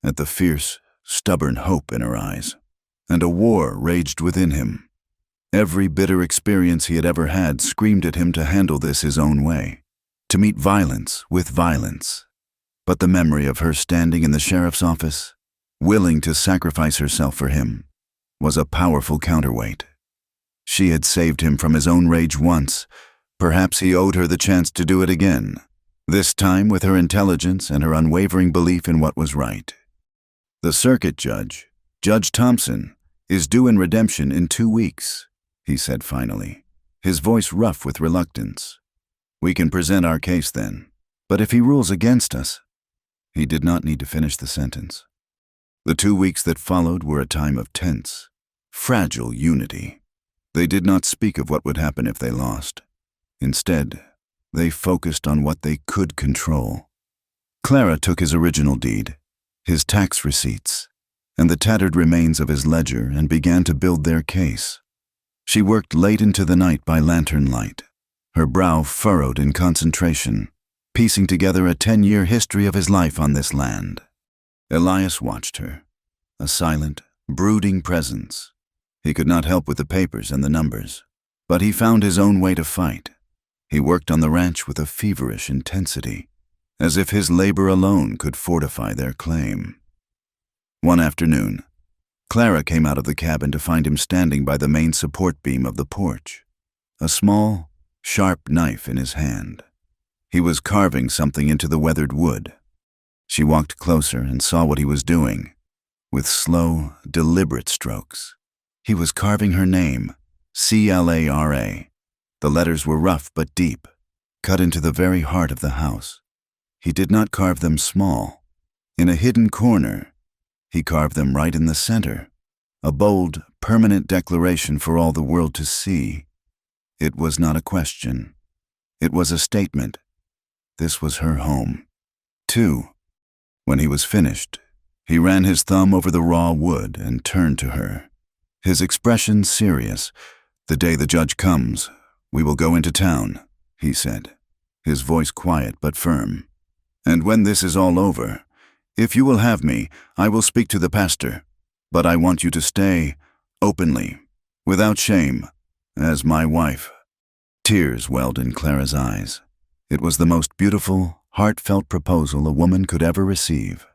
at the fierce, stubborn hope in her eyes. And a war raged within him. Every bitter experience he had ever had screamed at him to handle this his own way, to meet violence with violence. But the memory of her standing in the sheriff's office, willing to sacrifice herself for him, was a powerful counterweight. She had saved him from his own rage once. Perhaps he owed her the chance to do it again, this time with her intelligence and her unwavering belief in what was right. The circuit judge, Judge Thompson, is due in redemption in 2 weeks, he said finally, his voice rough with reluctance. We can present our case then, but if he rules against us, he did not need to finish the sentence. The 2 weeks that followed were a time of tense, fragile unity. They did not speak of what would happen if they lost. Instead, they focused on what they could control. Clara took his original deed, his tax receipts, and the tattered remains of his ledger and began to build their case. She worked late into the night by lantern light, her brow furrowed in concentration, piecing together a 10-year history of his life on this land. Elias watched her, a silent, brooding presence. He could not help with the papers and the numbers, but he found his own way to fight. He worked on the ranch with a feverish intensity, as if his labor alone could fortify their claim. One afternoon, Clara came out of the cabin to find him standing by the main support beam of the porch, a small, sharp knife in his hand. He was carving something into the weathered wood. She walked closer and saw what he was doing. With slow, deliberate strokes, he was carving her name, Clara. The letters were rough but deep, cut into the very heart of the house. He did not carve them small. In a hidden corner, he carved them right in the center, a bold, permanent declaration for all the world to see. It was not a question. It was a statement. This was her home. 2. When he was finished, he ran his thumb over the raw wood and turned to her. His expression serious. "The day the judge comes, we will go into town," he said, his voice quiet but firm. "And when this is all over, if you will have me, I will speak to the pastor, but I want you to stay openly, without shame, as my wife." Tears welled in Clara's eyes. It was the most beautiful, heartfelt proposal a woman could ever receive,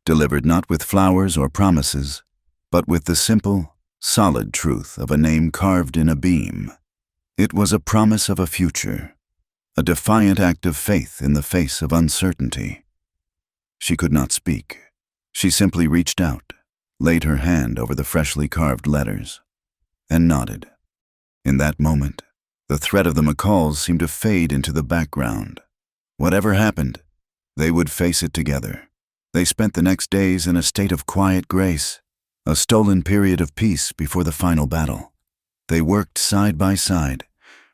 delivered not with flowers or promises, but with the simple, solid truth of a name carved in a beam. It was a promise of a future, a defiant act of faith in the face of uncertainty. She could not speak. She simply reached out, laid her hand over the freshly carved letters, and nodded. In that moment, the threat of the McCalls seemed to fade into the background. Whatever happened, they would face it together. They spent the next days in a state of quiet grace, a stolen period of peace before the final battle. They worked side by side,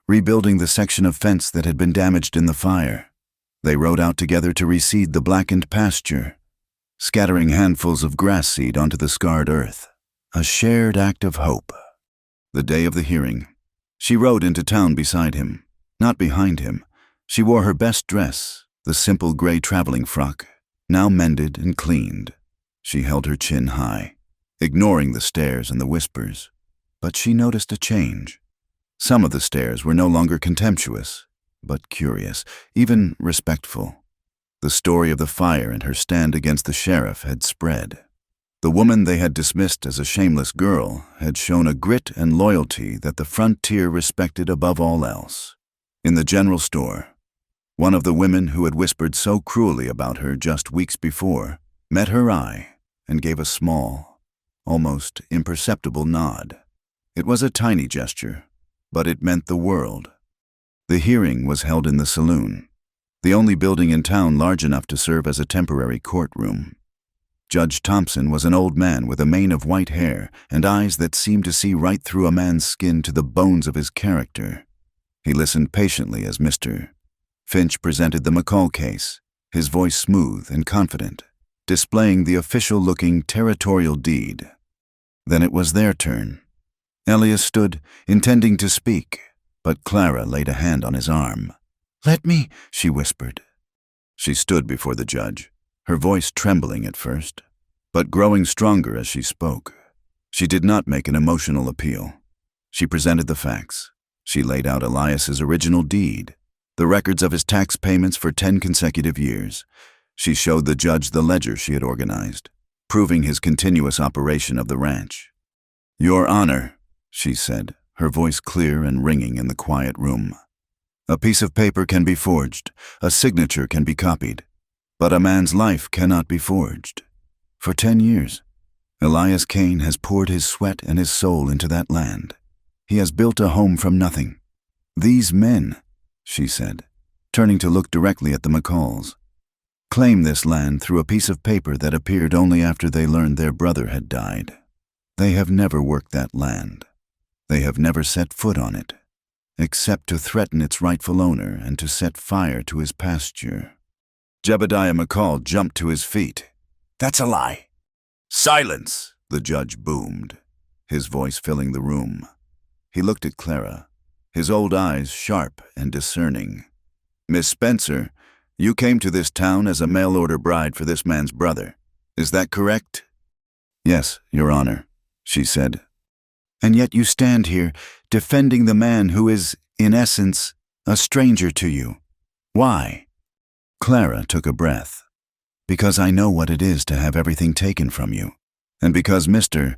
rebuilding the section of fence that had been damaged in the fire. They rode out together to reseed the blackened pasture, scattering handfuls of grass seed onto the scarred earth, a shared act of hope. The day of the hearing, she rode into town beside him, not behind him. She wore her best dress, the simple gray traveling frock, now mended and cleaned. She held her chin high, ignoring the stares and the whispers, but she noticed a change. Some of the stares were no longer contemptuous, but curious, even respectful. The story of the fire and her stand against the sheriff had spread. The woman they had dismissed as a shameless girl had shown a grit and loyalty that the frontier respected above all else. In the general store, one of the women who had whispered so cruelly about her just weeks before met her eye and gave a small, almost imperceptible nod. It was a tiny gesture, but it meant the world. The hearing was held in the saloon, the only building in town large enough to serve as a temporary courtroom. Judge Thompson was an old man with a mane of white hair and eyes that seemed to see right through a man's skin to the bones of his character. He listened patiently as Mr. Finch presented the McCall case, his voice smooth and confident, displaying the official-looking territorial deed. Then it was their turn. Elias stood, intending to speak, but Clara laid a hand on his arm. "Let me," she whispered. She stood before the judge, her voice trembling at first, but growing stronger as she spoke. She did not make an emotional appeal. She presented the facts. She laid out Elias's original deed, the records of his tax payments for 10 consecutive years. She showed the judge the ledger she had organized, proving his continuous operation of the ranch. "Your Honor," she said, her voice clear and ringing in the quiet room. "A piece of paper can be forged, a signature can be copied, but a man's life cannot be forged. For 10 years, Elias Kane has poured his sweat and his soul into that land. He has built a home from nothing. These men," she said, turning to look directly at the McCalls, "claim this land through a piece of paper that appeared only after they learned their brother had died. They have never worked that land. They have never set foot on it, except to threaten its rightful owner and to set fire to his pasture." Jebediah McCall jumped to his feet. "That's a lie." "Silence!" the judge boomed, his voice filling the room. He looked at Clara, his old eyes sharp and discerning. "Miss Spencer, you came to this town as a mail-order bride for this man's brother. Is that correct?" "Yes, Your Honor," she said. "And yet you stand here, defending the man who is, in essence, a stranger to you. Why?" Clara took a breath. Because I know what it is to have everything taken from you. And because Mr.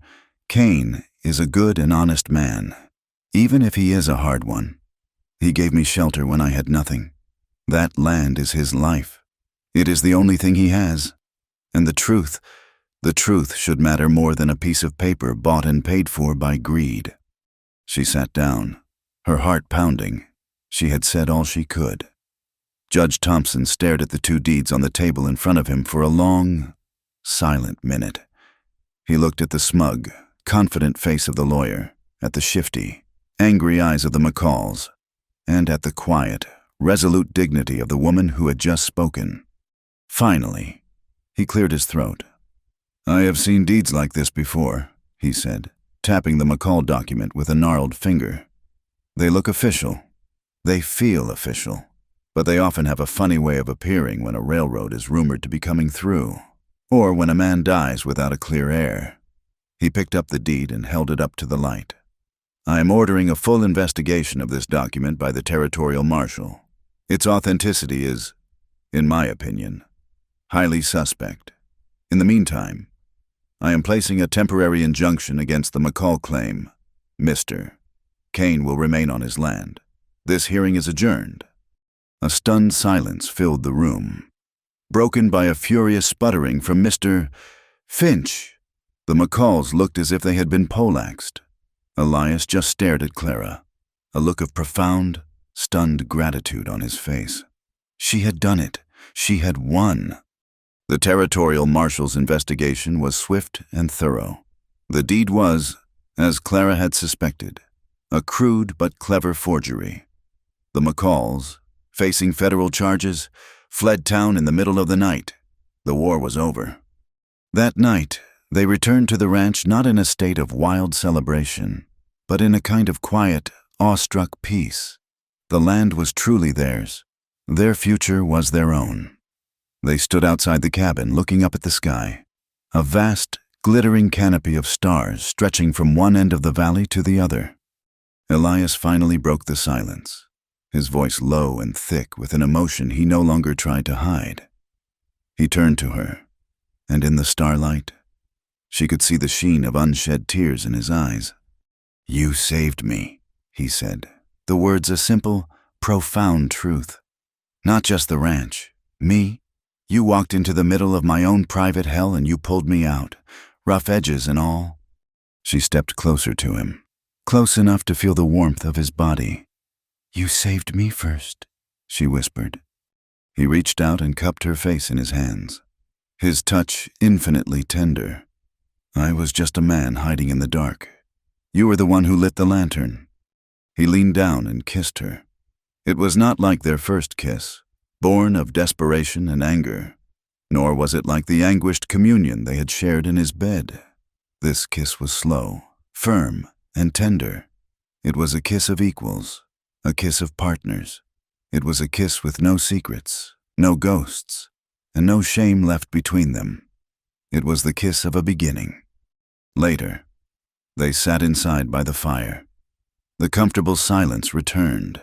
Kane is a good and honest man, even if he is a hard one. He gave me shelter when I had nothing. That land is his life. It is the only thing he has. And the truth should matter more than a piece of paper bought and paid for by greed. She sat down, her heart pounding. She had said all she could. Judge Thompson stared at the two deeds on the table in front of him for a long, silent minute. He looked at the smug, confident face of the lawyer, at the shifty, angry eyes of the McCalls, and at the quiet, resolute dignity of the woman who had just spoken. Finally, he cleared his throat. "I have seen deeds like this before," he said, tapping the McCall document with a gnarled finger. "They look official. They feel official. But they often have a funny way of appearing when a railroad is rumored to be coming through, or when a man dies without a clear heir." He picked up the deed and held it up to the light. "I am ordering a full investigation of this document by the territorial marshal. Its authenticity is, in my opinion, highly suspect. In the meantime, I am placing a temporary injunction against the McCall claim. Mr. Kane will remain on his land. This hearing is adjourned." A stunned silence filled the room, broken by a furious sputtering from Mr. Finch. The McCalls looked as if they had been poleaxed. Elias just stared at Clara, a look of profound, stunned gratitude on his face. She had done it. She had won. The territorial marshal's investigation was swift and thorough. The deed was, as Clara had suspected, a crude but clever forgery. The McCalls, facing federal charges, fled town in the middle of the night. The war was over. That night, they returned to the ranch not in a state of wild celebration, but in a kind of quiet, awestruck peace. The land was truly theirs. Their future was their own. They stood outside the cabin, looking up at the sky. A vast, glittering canopy of stars stretching from one end of the valley to the other. Elias finally broke the silence, his voice low and thick with an emotion he no longer tried to hide. He turned to her, and in the starlight, she could see the sheen of unshed tears in his eyes. "You saved me," he said, the words a simple, profound truth. "Not just the ranch. Me. You walked into the middle of my own private hell and you pulled me out, rough edges and all." She stepped closer to him, close enough to feel the warmth of his body. "You saved me first," she whispered. He reached out and cupped her face in his hands, his touch infinitely tender. "I was just a man hiding in the dark. You were the one who lit the lantern." He leaned down and kissed her. It was not like their first kiss, born of desperation and anger, nor was it like the anguished communion they had shared in his bed. This kiss was slow, firm, and tender. It was a kiss of equals. A kiss of partners. It was a kiss with no secrets, no ghosts, and no shame left between them. It was the kiss of a beginning. Later, they sat inside by the fire. The comfortable silence returned.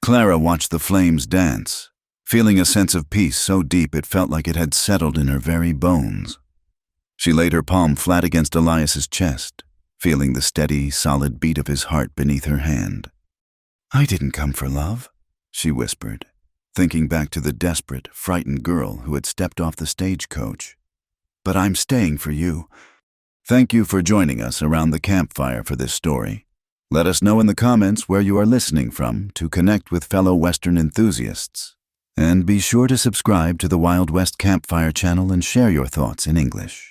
Clara watched the flames dance, feeling a sense of peace so deep it felt like it had settled in her very bones. She laid her palm flat against Elias's chest, feeling the steady, solid beat of his heart beneath her hand. "I didn't come for love," she whispered, thinking back to the desperate, frightened girl who had stepped off the stagecoach. "But I'm staying for you." Thank you for joining us around the campfire for this story. Let us know in the comments where you are listening from to connect with fellow Western enthusiasts. And be sure to subscribe to the Wild West Campfire channel and share your thoughts in English.